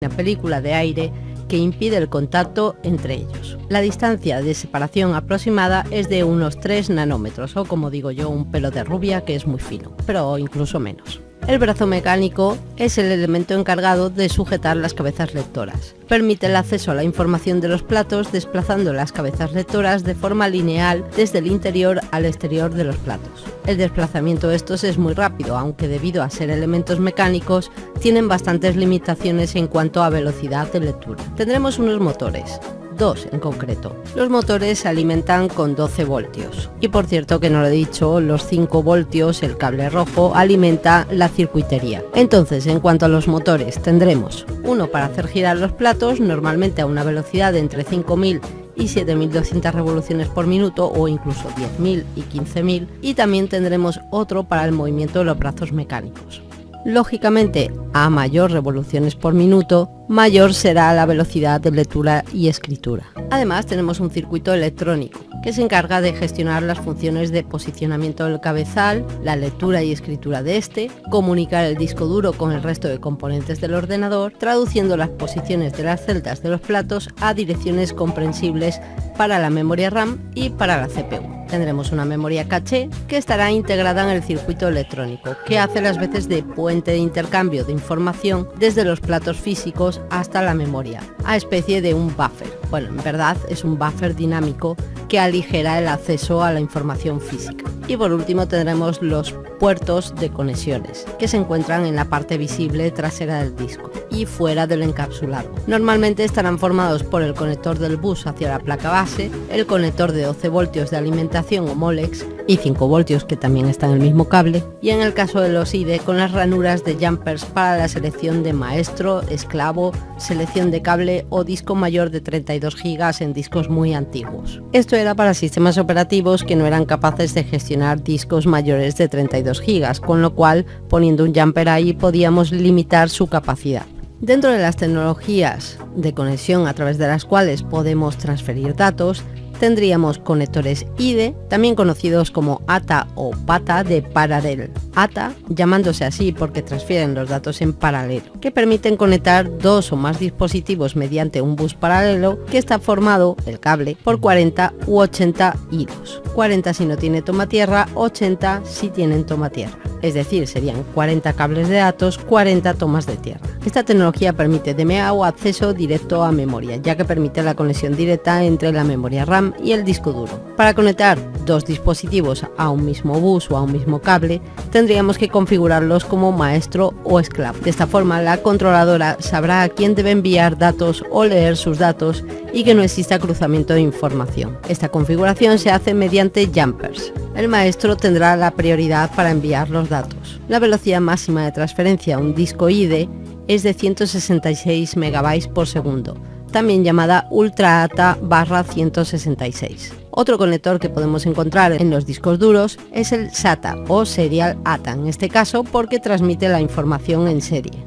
Una película de aire que impide el contacto entre ellos. La distancia de separación aproximada es de unos 3 nanómetros, o como digo yo, un pelo de rubia, que es muy fino, pero incluso menos. El brazo mecánico es el elemento encargado de sujetar las cabezas lectoras. Permite el acceso a la información de los platos desplazando las cabezas lectoras de forma lineal desde el interior al exterior de los platos. El desplazamiento de estos es muy rápido, aunque debido a ser elementos mecánicos tienen bastantes limitaciones en cuanto a velocidad de lectura. Tendremos unos motores, 2 en concreto. Los motores se alimentan con 12 voltios. Y por cierto, que no lo he dicho, los 5 voltios, el cable rojo, alimenta la circuitería. Entonces, en cuanto a los motores, tendremos uno para hacer girar los platos, normalmente a una velocidad de entre 5000 y 7200 revoluciones por minuto, o incluso 10.000 y 15.000, y también tendremos otro para el movimiento de los brazos mecánicos. Lógicamente, a mayor revoluciones por minuto, mayor será la velocidad de lectura y escritura. Además, tenemos un circuito electrónico que se encarga de gestionar las funciones de posicionamiento del cabezal, la lectura y escritura de este, comunicar el disco duro con el resto de componentes del ordenador, traduciendo las posiciones de las celdas de los platos a direcciones comprensibles para la memoria RAM y para la CPU. Tendremos una memoria caché que estará integrada en el circuito electrónico, que hace las veces de puente de intercambio de información desde los platos físicos hasta la memoria, a especie de un buffer. Bueno, en verdad es un buffer dinámico que aligera el acceso a la información física. Y por último tendremos los puertos de conexiones, que se encuentran en la parte visible trasera del disco y fuera del encapsulado. Normalmente estarán formados por el conector del bus hacia la placa base, el conector de 12 voltios de alimentación o Molex y 5 voltios que también está en el mismo cable, y en el caso de los IDE con las ranuras de jumpers para la selección de maestro, esclavo, selección de cable o disco mayor de 32 GB en discos muy antiguos. Esto era para sistemas operativos que no eran capaces de gestionar discos mayores de 32 GB, con lo cual poniendo un jumper ahí podíamos limitar su capacidad. Dentro de las tecnologías de conexión a través de las cuales podemos transferir datos, tendríamos conectores IDE, también conocidos como ATA o PATA de Parallel. ATA, llamándose así porque transfieren los datos en paralelo, que permiten conectar dos o más dispositivos mediante un bus paralelo que está formado, el cable, por 40 u 80 hilos. 40 si no tiene toma tierra, 80 si tienen toma tierra. Es decir, serían 40 cables de datos, 40 tomas de tierra. Esta tecnología permite DMA o acceso directo a memoria, ya que permite la conexión directa entre la memoria RAM y el disco duro. Para conectar dos dispositivos a un mismo bus o a un mismo cable, tendríamos que configurarlos como maestro o esclavo. De esta forma, la controladora sabrá a quién debe enviar datos o leer sus datos y que no exista cruzamiento de información. Esta configuración se hace mediante jumpers. El maestro tendrá la prioridad para enviar los datos. La velocidad máxima de transferencia a un disco IDE es de 166 MB por segundo, también llamada Ultra ATA /166. Otro conector que podemos encontrar en los discos duros es el SATA o Serial ATA, en este caso porque transmite la información en serie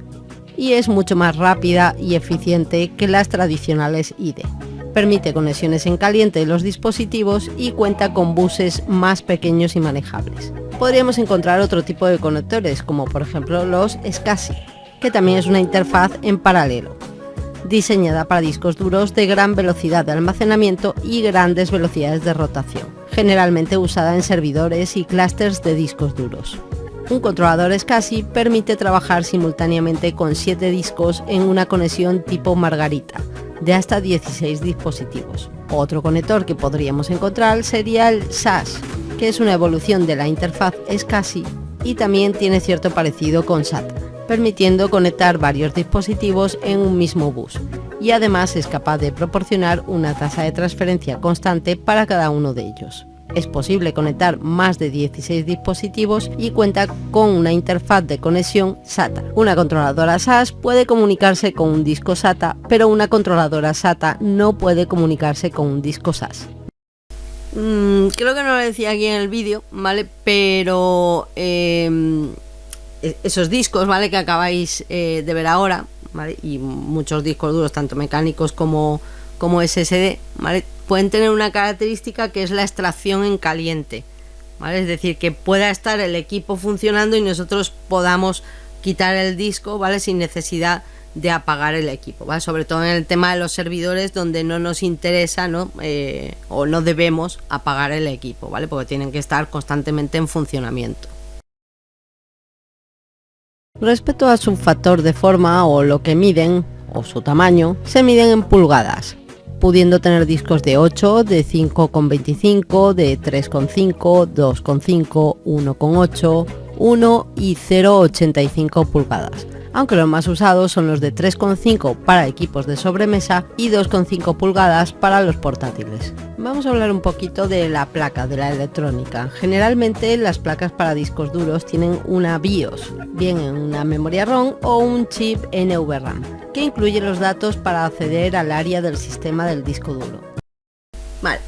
y es mucho más rápida y eficiente que las tradicionales IDE. Permite conexiones en caliente de los dispositivos y cuenta con buses más pequeños y manejables. Podríamos encontrar otro tipo de conectores, como por ejemplo los SCSI, que también es una interfaz en paralelo, diseñada para discos duros de gran velocidad de almacenamiento y grandes velocidades de rotación, generalmente usada en servidores y clústeres de discos duros. Un controlador SCSI permite trabajar simultáneamente con 7 discos en una conexión tipo Margarita, de hasta 16 dispositivos. Otro conector que podríamos encontrar sería el SAS, que es una evolución de la interfaz SCSI y también tiene cierto parecido con SATA, permitiendo conectar varios dispositivos en un mismo bus, y además es capaz de proporcionar una tasa de transferencia constante para cada uno de ellos. Es posible conectar más de 16 dispositivos y cuenta con una interfaz de conexión SATA. Una controladora SAS puede comunicarse con un disco SATA, pero una controladora SATA no puede comunicarse con un disco SAS. Creo que no lo decía aquí en el vídeo, ¿vale? Pero esos discos, ¿vale?, que acabáis de ver ahora, ¿vale?, y muchos discos duros, tanto mecánicos como SSD, ¿vale?, pueden tener una característica que es la extracción en caliente, ¿vale? Es decir, que pueda estar el equipo funcionando y nosotros podamos quitar el disco, ¿vale?, sin necesidad de apagar el equipo, ¿vale? Sobre todo en el tema de los servidores, donde no nos interesa, ¿no?, o no debemos apagar el equipo, ¿vale?, porque tienen que estar constantemente en funcionamiento. Respecto a su factor de forma o lo que miden, o su tamaño, se miden en pulgadas, pudiendo tener discos de 8, de 5,25, de 3,5, 2,5, 1,8, 1 y 0,85 pulgadas, aunque los más usados son los de 3,5 para equipos de sobremesa y 2,5 pulgadas para los portátiles. Vamos a hablar un poquito de la placa, de la electrónica. Generalmente las placas para discos duros tienen una BIOS, bien en una memoria ROM o un chip NVRAM, que incluye los datos para acceder al área del sistema del disco duro. Vale.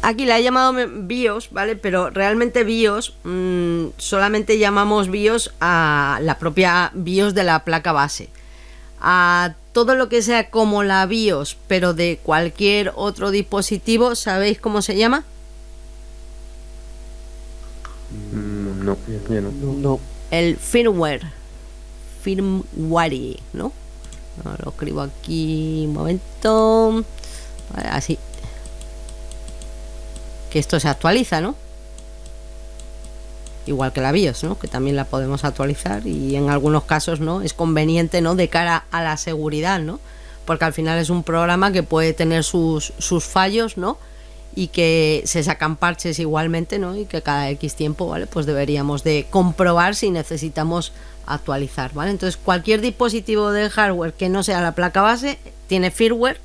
Aquí la he llamado BIOS, ¿vale? Pero realmente BIOS, solamente llamamos BIOS a la propia BIOS de la placa base. A todo lo que sea como la BIOS, pero de cualquier otro dispositivo, ¿sabéis cómo se llama? No, ya no. No. El firmware, ¿no? Lo escribo aquí un momento. Vale, así. Que esto se actualiza, ¿no? Igual que la BIOS, ¿no?, que también la podemos actualizar y en algunos casos, ¿no?, es conveniente, ¿no?, de cara a la seguridad, ¿no?, porque al final es un programa que puede tener sus fallos, ¿no? Y que se sacan parches igualmente, ¿no? Y que cada X tiempo, ¿vale? Pues deberíamos de comprobar si necesitamos actualizar, ¿vale? Entonces cualquier dispositivo de hardware que no sea la placa base tiene firmware,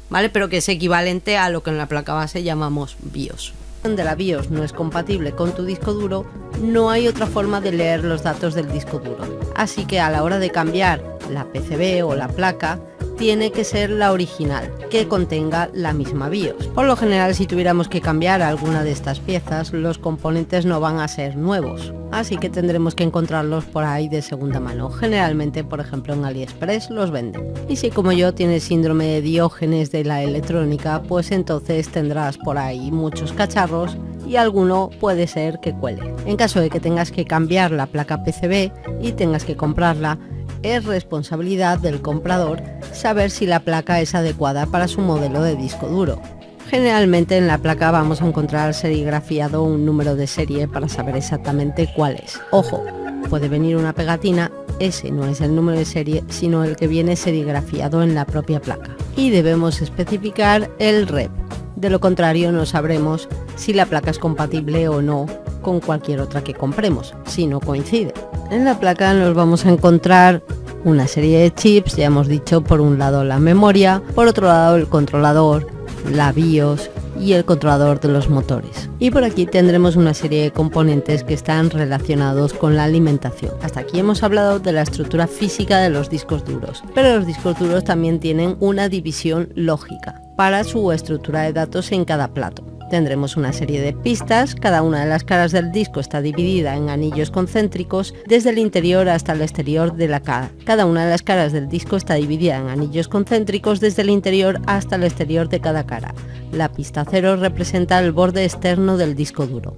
¿vale? Pero que es equivalente a lo que en la placa base llamamos BIOS. Donde la BIOS no es compatible con tu disco duro, no hay otra forma de leer los datos del disco duro. Así que a la hora de cambiar la PCB o la placa, tiene que ser la original, que contenga la misma BIOS. Por lo general, si tuviéramos que cambiar alguna de estas piezas, los componentes no van a ser nuevos, así que tendremos que encontrarlos por ahí de segunda mano. Generalmente, por ejemplo, en AliExpress los venden. Y si como yo tienes síndrome de Diógenes de la electrónica, pues entonces tendrás por ahí muchos cacharros y alguno puede ser que cuele. En caso de que tengas que cambiar la placa PCB y tengas que comprarla, es responsabilidad del comprador saber si la placa es adecuada para su modelo de disco duro. Generalmente en la placa vamos a encontrar serigrafiado un número de serie para saber exactamente cuál es. Ojo, puede venir una pegatina, ese no es el número de serie, sino el que viene serigrafiado en la propia placa. Y debemos especificar el rep. De lo contrario no sabremos si la placa es compatible o no con cualquier otra que compremos, si no coincide. En la placa nos vamos a encontrar una serie de chips, ya hemos dicho, por un lado la memoria, por otro lado el controlador, la BIOS y el controlador de los motores. Y por aquí tendremos una serie de componentes que están relacionados con la alimentación. Hasta aquí hemos hablado de la estructura física de los discos duros, pero los discos duros también tienen una división lógica para su estructura de datos en cada plato. Tendremos una serie de pistas, cada una de las caras del disco está dividida en anillos concéntricos desde el interior hasta el exterior de la cara. Cada una de las caras del disco está dividida en anillos concéntricos desde el interior hasta el exterior de cada cara. La pista 0 representa el borde externo del disco duro.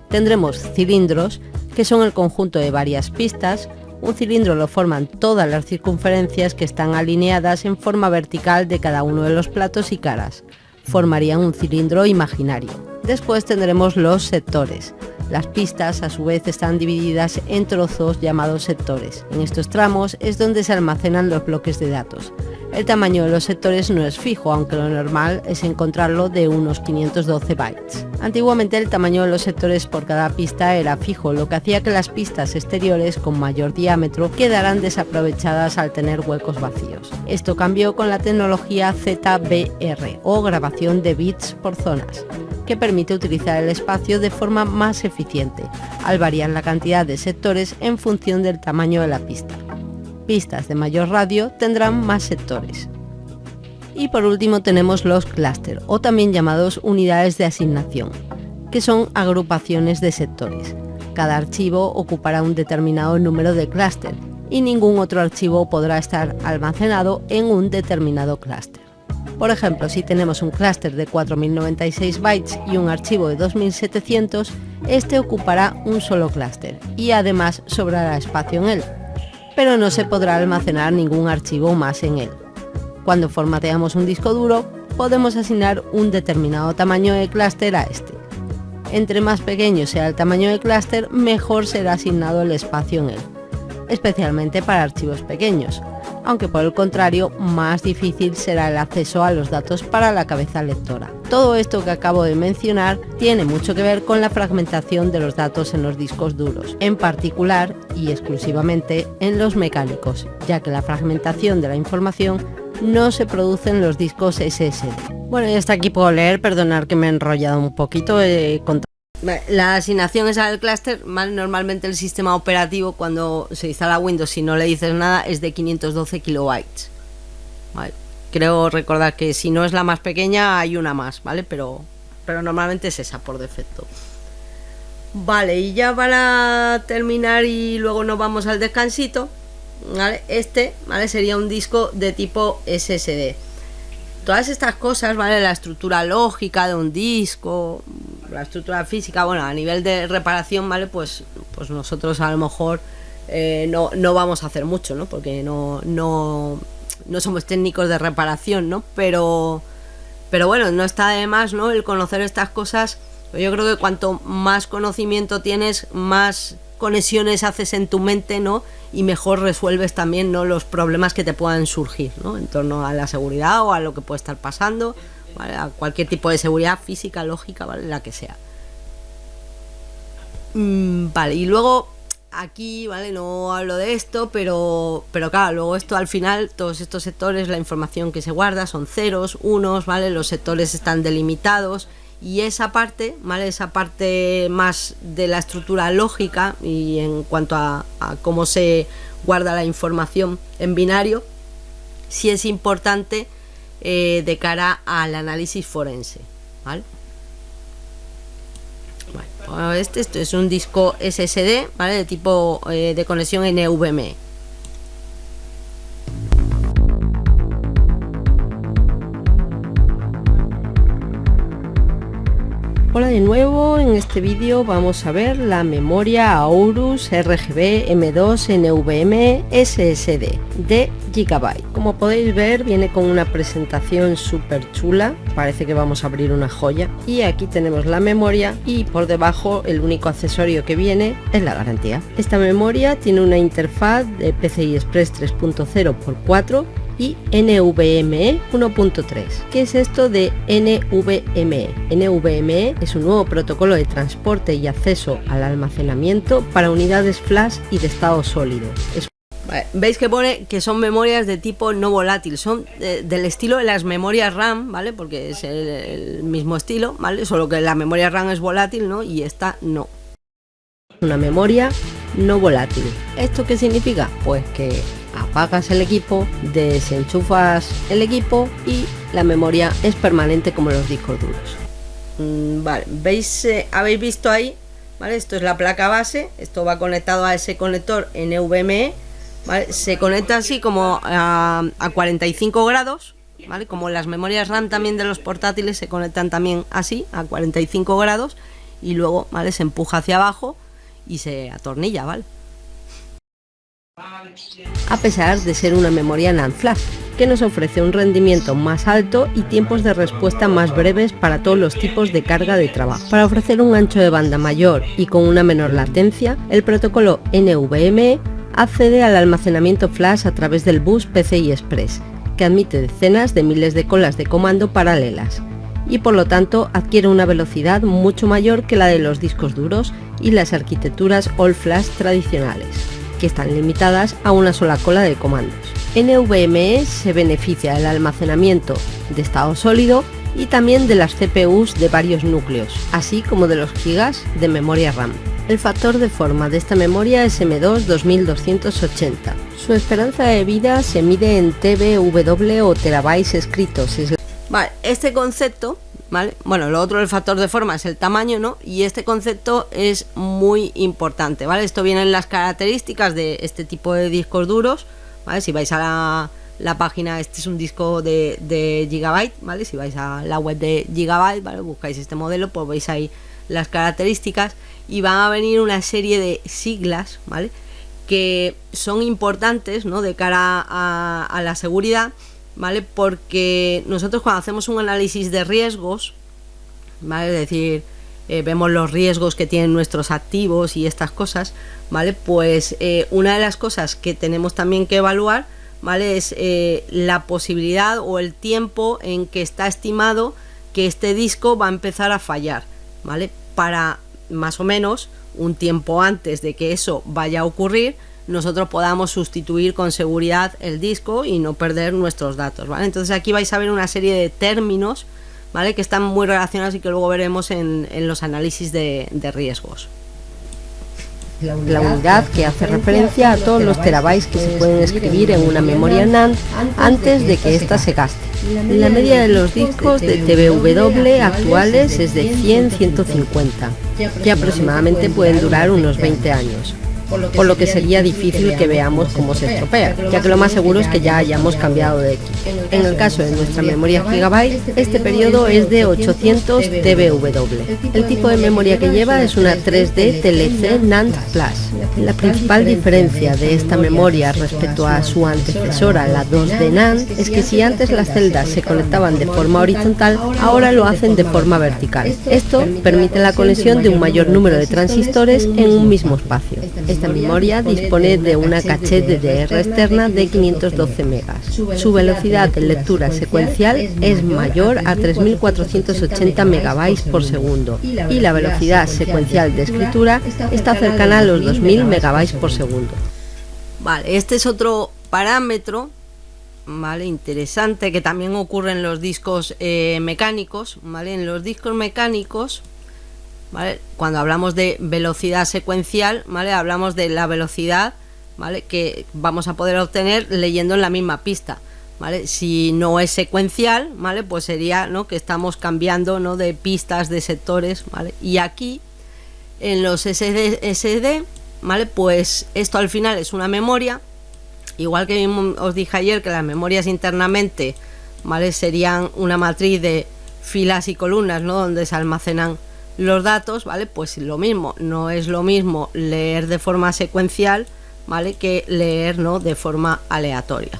Tendremos cilindros, que son el conjunto de varias pistas. Un cilindro lo forman todas las circunferencias que están alineadas en forma vertical de cada uno de los platos y caras. Formarían un cilindro imaginario. Después tendremos los sectores. Las pistas a su vez están divididas en trozos llamados sectores. En estos tramos es donde se almacenan los bloques de datos. El tamaño de los sectores no es fijo, aunque lo normal es encontrarlo de unos 512 bytes. Antiguamente el tamaño de los sectores por cada pista era fijo, lo que hacía que las pistas exteriores con mayor diámetro quedaran desaprovechadas al tener huecos vacíos. Esto cambió con la tecnología ZBR o grabación de bits por zonas, que permite utilizar el espacio de forma más eficiente, al variar la cantidad de sectores en función del tamaño de la pista. Pistas de mayor radio tendrán más sectores. Y por último tenemos los clúster, o también llamados unidades de asignación, que son agrupaciones de sectores. Cada archivo ocupará un determinado número de clúster y ningún otro archivo podrá estar almacenado en un determinado clúster. Por ejemplo, si tenemos un clúster de 4096 bytes y un archivo de 2700, este ocupará un solo clúster y además sobrará espacio en él, pero no se podrá almacenar ningún archivo más en él. Cuando formateamos un disco duro, podemos asignar un determinado tamaño de clúster a este. Entre más pequeño sea el tamaño de clúster, mejor será asignado el espacio en él, especialmente para archivos pequeños, aunque por el contrario, más difícil será el acceso a los datos para la cabeza lectora. Todo esto que acabo de mencionar tiene mucho que ver con la fragmentación de los datos en los discos duros, en particular y exclusivamente en los mecánicos, ya que la fragmentación de la información no se produce en los discos SSD. Bueno, y hasta aquí puedo leer, perdonad que me he enrollado un poquito. La asignación esa del clúster, normalmente el sistema operativo cuando se instala Windows, si no le dices nada, es de 512 kilobytes. Vale. Creo recordar que si no es la más pequeña hay una más, ¿vale? Pero normalmente es esa por defecto. Vale, y ya para terminar y luego nos vamos al descansito, ¿vale? ¿Vale? Sería un disco de tipo SSD. Todas estas cosas, ¿vale? La estructura lógica de un disco, la estructura física, bueno, a nivel de reparación, ¿vale? Pues nosotros a lo mejor no vamos a hacer mucho, ¿no? Porque no somos técnicos de reparación, ¿no? Pero bueno, no está de más, ¿no? El conocer estas cosas. Yo creo que cuanto más conocimiento tienes, más conexiones haces en tu mente, ¿no? Y mejor resuelves también, ¿no?, los problemas que te puedan surgir, ¿no?, en torno a la seguridad o a lo que puede estar pasando, ¿vale?, a cualquier tipo de seguridad física, lógica, ¿vale?, la que sea. Vale, y luego aquí, ¿vale?, no hablo de esto, pero claro, luego esto al final, todos estos sectores, la información que se guarda son ceros, unos, ¿vale?, los sectores están delimitados. Y esa parte, ¿vale?, esa parte más de la estructura lógica y en cuanto a cómo se guarda la información en binario, sí es importante de cara al análisis forense, ¿vale? Bueno, esto es un disco SSD, ¿vale?, de tipo de conexión NVMe. Hola de nuevo, en este vídeo vamos a ver la memoria Aorus RGB M2 NVMe SSD de GB. Como podéis ver, viene con una presentación súper chula, parece que vamos a abrir una joya. Y aquí tenemos la memoria y por debajo el único accesorio que viene es la garantía. Esta memoria tiene una interfaz de PCI Express 3.0x4 y NVMe 1.3. ¿Qué es esto de NVMe? NVMe es un nuevo protocolo de transporte y acceso al almacenamiento para unidades flash y de estado sólido. Veis que pone que son memorias de tipo no volátil, son del estilo de las memorias RAM, ¿vale? Porque es el mismo estilo, ¿vale? Solo que la memoria RAM es volátil, ¿no? Y esta no. Una memoria no volátil. ¿Esto qué significa? Pues que apagas el equipo, desenchufas el equipo y la memoria es permanente como los discos duros. Vale, ¿veis? ¿Habéis visto ahí? ¿Vale? Esto es la placa base, esto va conectado a ese conector NVMe, ¿vale? Se conecta así como a 45 grados, ¿vale? Como las memorias RAM también de los portátiles se conectan también así, a 45 grados, y luego, ¿vale?, se empuja hacia abajo y se atornilla, ¿vale? A pesar de ser una memoria NAND flash, que nos ofrece un rendimiento más alto y tiempos de respuesta más breves para todos los tipos de carga de trabajo. Para ofrecer un ancho de banda mayor y con una menor latencia, el protocolo NVMe accede al almacenamiento flash a través del bus PCI Express, que admite decenas de miles de colas de comando paralelas, y por lo tanto adquiere una velocidad mucho mayor que la de los discos duros y las arquitecturas all flash tradicionales, que están limitadas a una sola cola de comandos. NVMe se beneficia del almacenamiento de estado sólido y también de las CPUs de varios núcleos, así como de los gigas de memoria RAM. El factor de forma de esta memoria es M2 2280. Su esperanza de vida se mide en TBW o terabytes escritos. Vale, este concepto, ¿vale? Bueno, lo otro del factor de forma es el tamaño, ¿no? Y este concepto es muy importante, ¿vale? Esto viene en las características de este tipo de discos duros, ¿vale? Si vais a la página, este es un disco de Gigabyte, ¿vale? Si vais a la web de Gigabyte, ¿vale?, buscáis este modelo, pues veis ahí las características y van a venir una serie de siglas, ¿vale?, que son importantes, ¿no?, de cara a la seguridad, ¿vale? Porque nosotros cuando hacemos un análisis de riesgos, ¿vale?, es decir, vemos los riesgos que tienen nuestros activos y estas cosas, ¿vale? Pues una de las cosas que tenemos también que evaluar, ¿vale?, es la posibilidad o el tiempo en que está estimado que este disco va a empezar a fallar, ¿vale? Para más o menos un tiempo antes de que eso vaya a ocurrir, nosotros podamos sustituir con seguridad el disco y no perder nuestros datos, ¿vale? Entonces aquí vais a ver una serie de términos, ¿vale?, que están muy relacionados y que luego veremos en los análisis de riesgos. La unidad que hace referencia a todos los terabytes que se pueden escribir en una memoria NAND antes de que ésta se gaste. La media de los discos de TBW actuales es de 100-150, que aproximadamente pueden durar unos 20 años. por lo que sería difícil que veamos cómo se estropea, ya que lo más seguro es que ya hayamos cambiado de equipo. En el caso de nuestra memoria Gigabyte, este periodo es de 800 TBW. El tipo de memoria que lleva es una 3D TLC NAND Plus. La principal diferencia de esta memoria respecto a su antecesora, la 2D NAND, es que si antes las celdas se conectaban de forma horizontal, ahora lo hacen de forma vertical. Esto permite la conexión de un mayor número de transistores en un mismo espacio. Esta memoria dispone de una caché DDR externa de 512 megas. Su velocidad de lectura secuencial es mayor a 3480 megabytes por segundo y la velocidad secuencial de escritura está cercana a los 2000 megabytes por segundo. Vale, este es otro parámetro, vale, interesante, que también ocurre en los discos mecánicos, vale. En los discos mecánicos, vale, cuando hablamos de velocidad secuencial, vale, hablamos de la velocidad, vale, que vamos a poder obtener leyendo en la misma pista, vale. Si no es secuencial, vale, pues sería, ¿no?, que estamos cambiando, ¿no?, de pistas, de sectores, vale. Y aquí en los SSD, vale, pues esto al final es una memoria. Igual que os dije ayer que las memorias internamente, vale, serían una matriz de filas y columnas, ¿no?, donde se almacenan los datos, vale, pues lo mismo. No es lo mismo leer de forma secuencial, vale, que leer, ¿no?, de forma aleatoria.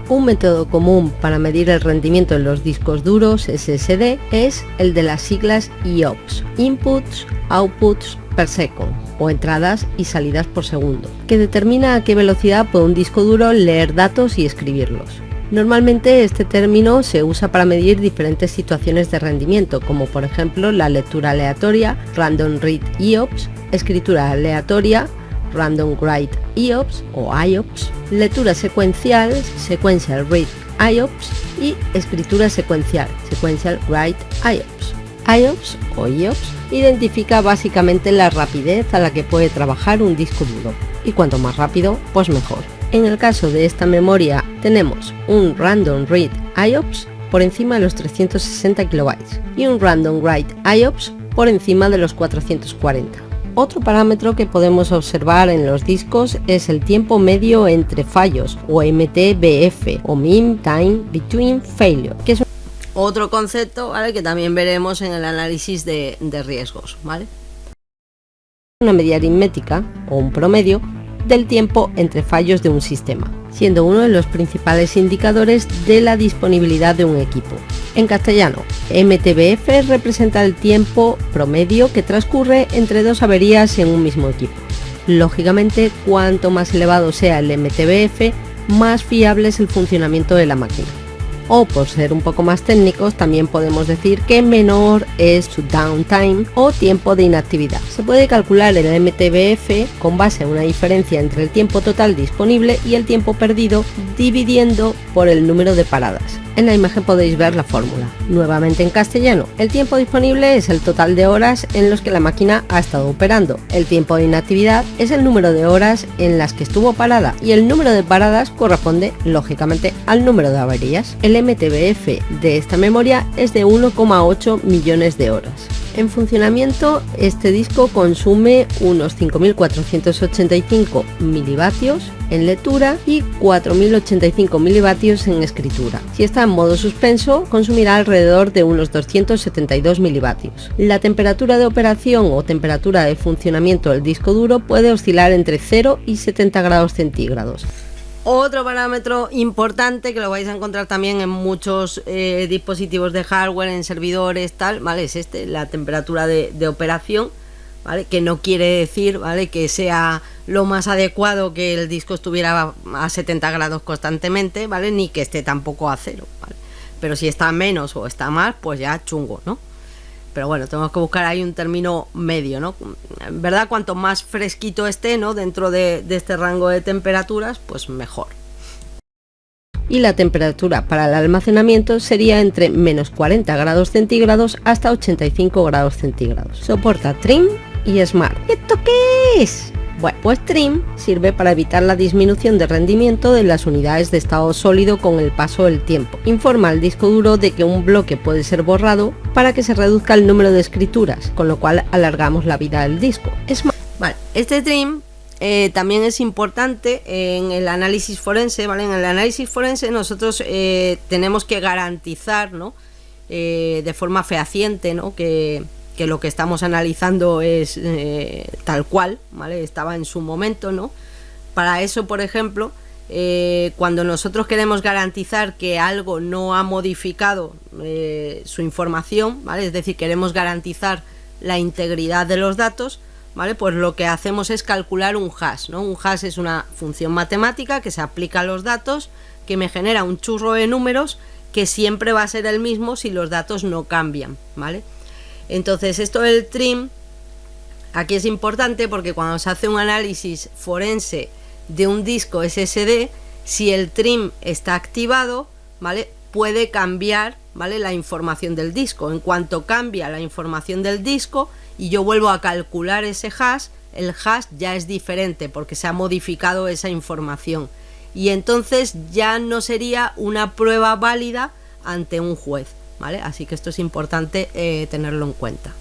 Un método común para medir el rendimiento en los discos duros SSD es el de las siglas IOPS, Inputs, Outputs per Second, o entradas y salidas por segundo, que determina a qué velocidad puede un disco duro leer datos y escribirlos. Normalmente este término se usa para medir diferentes situaciones de rendimiento, como por ejemplo la lectura aleatoria, Random Read IOPS, escritura aleatoria, Random Write IOPS o IOPS, lectura secuencial, Sequential Read IOPS y escritura secuencial, Sequential Write IOPS. IOPS o IOPS identifica básicamente la rapidez a la que puede trabajar un disco duro, y cuanto más rápido, pues mejor. En el caso de esta memoria tenemos un Random Read IOPS por encima de los 360 kilobytes y un Random Write IOPS por encima de los 440. Otro parámetro que podemos observar en los discos es el tiempo medio entre fallos, o MTBF, o Mean Time Between Failure, que es otro concepto, ¿vale?, que también veremos en el análisis de riesgos, ¿vale? Una medida aritmética, o un promedio, del tiempo entre fallos de un sistema, siendo uno de los principales indicadores de la disponibilidad de un equipo. En castellano, MTBF representa el tiempo promedio que transcurre entre dos averías en un mismo equipo. Lógicamente, cuanto más elevado sea el MTBF, más fiable es el funcionamiento de la máquina. O, por ser un poco más técnicos, también podemos decir que menor es su downtime o tiempo de inactividad. Se puede calcular el MTBF con base en una diferencia entre el tiempo total disponible y el tiempo perdido, dividiendo por el número de paradas. En la imagen podéis ver la fórmula. Nuevamente en castellano, el tiempo disponible es el total de horas en los que la máquina ha estado operando. El tiempo de inactividad es el número de horas en las que estuvo parada, y el número de paradas corresponde, lógicamente, al número de averías. El MTBF de esta memoria es de 1,8 millones de horas. En funcionamiento, este disco consume unos 5.485 milivatios en lectura y 4.085 milivatios en escritura. Si está en modo suspenso, consumirá alrededor de unos 272 milivatios. La temperatura de operación o temperatura de funcionamiento del disco duro puede oscilar entre 0 y 70 grados centígrados. Otro parámetro importante que lo vais a encontrar también en muchos dispositivos de hardware, en servidores, tal, ¿vale? Es la temperatura de operación, ¿vale? Que no quiere decir, ¿vale?, que sea lo más adecuado que el disco estuviera a 70 grados constantemente, ¿vale?, ni que esté tampoco a 0, ¿vale? Pero si está menos o está más, pues ya chungo, ¿no? Pero bueno, tenemos que buscar ahí un término medio, ¿no? En verdad, cuanto más fresquito esté, ¿no?, dentro de este rango de temperaturas, pues mejor. Y la temperatura para el almacenamiento sería entre menos 40 grados centígrados hasta 85 grados centígrados. Soporta Trim y Smart. ¿Esto qué es? Bueno, pues Trim sirve para evitar la disminución de rendimiento de las unidades de estado sólido con el paso del tiempo. Informa al disco duro de que un bloque puede ser borrado para que se reduzca el número de escrituras, con lo cual alargamos la vida del disco. Smart Vale, este trim también es importante en el análisis forense, ¿vale? En el análisis forense nosotros tenemos que garantizar, ¿no? De forma fehaciente, ¿no? Que lo que estamos analizando es tal cual, ¿vale? Estaba en su momento, ¿no? Para eso, por ejemplo, cuando nosotros queremos garantizar que algo no ha modificado su información, ¿vale? Es decir, queremos garantizar la integridad de los datos, ¿vale? Pues lo que hacemos es calcular un hash, ¿no? Un hash es una función matemática que se aplica a los datos, que me genera un churro de números que siempre va a ser el mismo si los datos no cambian, ¿vale? Entonces esto del trim aquí es importante porque cuando se hace un análisis forense de un disco SSD, si el trim está activado, ¿vale? Puede cambiar, ¿vale? La información del disco. En cuanto cambia la información del disco y yo vuelvo a calcular ese hash, el hash ya es diferente porque se ha modificado esa información y entonces ya no sería una prueba válida ante un juez, ¿vale? Así que esto es importante tenerlo en cuenta.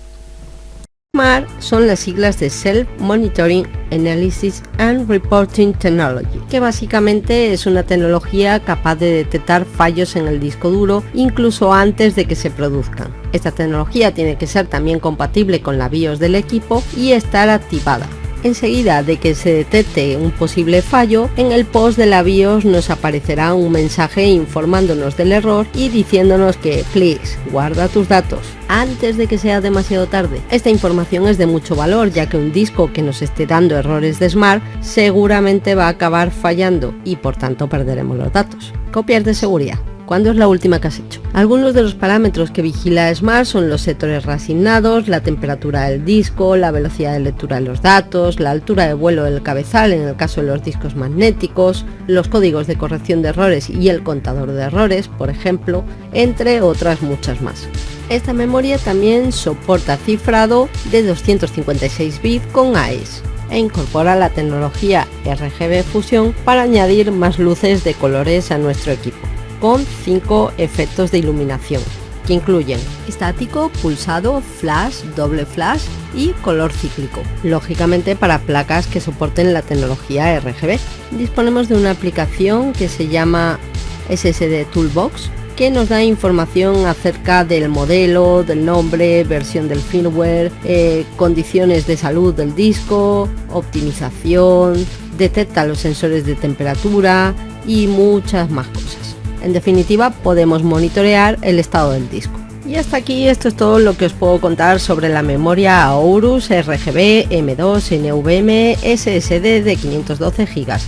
SMART son las siglas de Self Monitoring Analysis and Reporting Technology, que básicamente es una tecnología capaz de detectar fallos en el disco duro incluso antes de que se produzcan. Esta tecnología tiene que ser también compatible con la BIOS del equipo y estar activada. Enseguida de que se detecte un posible fallo, en el post de la BIOS nos aparecerá un mensaje informándonos del error y diciéndonos que, please, guarda tus datos antes de que sea demasiado tarde. Esta información es de mucho valor, ya que un disco que nos esté dando errores de SMART seguramente va a acabar fallando y por tanto perderemos los datos. Copias de seguridad. ¿Cuándo es la última que has hecho? Algunos de los parámetros que vigila SMART son los sectores reasignados, la temperatura del disco, la velocidad de lectura de los datos, la altura de vuelo del cabezal en el caso de los discos magnéticos, los códigos de corrección de errores y el contador de errores, por ejemplo, entre otras muchas más. Esta memoria también soporta cifrado de 256 bits con AES e incorpora la tecnología RGB Fusion para añadir más luces de colores a nuestro equipo, con 5 efectos de iluminación, que incluyen estático, pulsado, flash, doble flash y color cíclico, lógicamente para placas que soporten la tecnología RGB. Disponemos de una aplicación que se llama SSD Toolbox, que nos da información acerca del modelo, del nombre, versión del firmware, condiciones de salud del disco, optimización, detecta los sensores de temperatura y muchas más cosas. En definitiva, podemos monitorear el estado del disco. Y hasta aquí esto es todo lo que os puedo contar sobre la memoria Aorus RGB M2 NVMe SSD de 512 GB.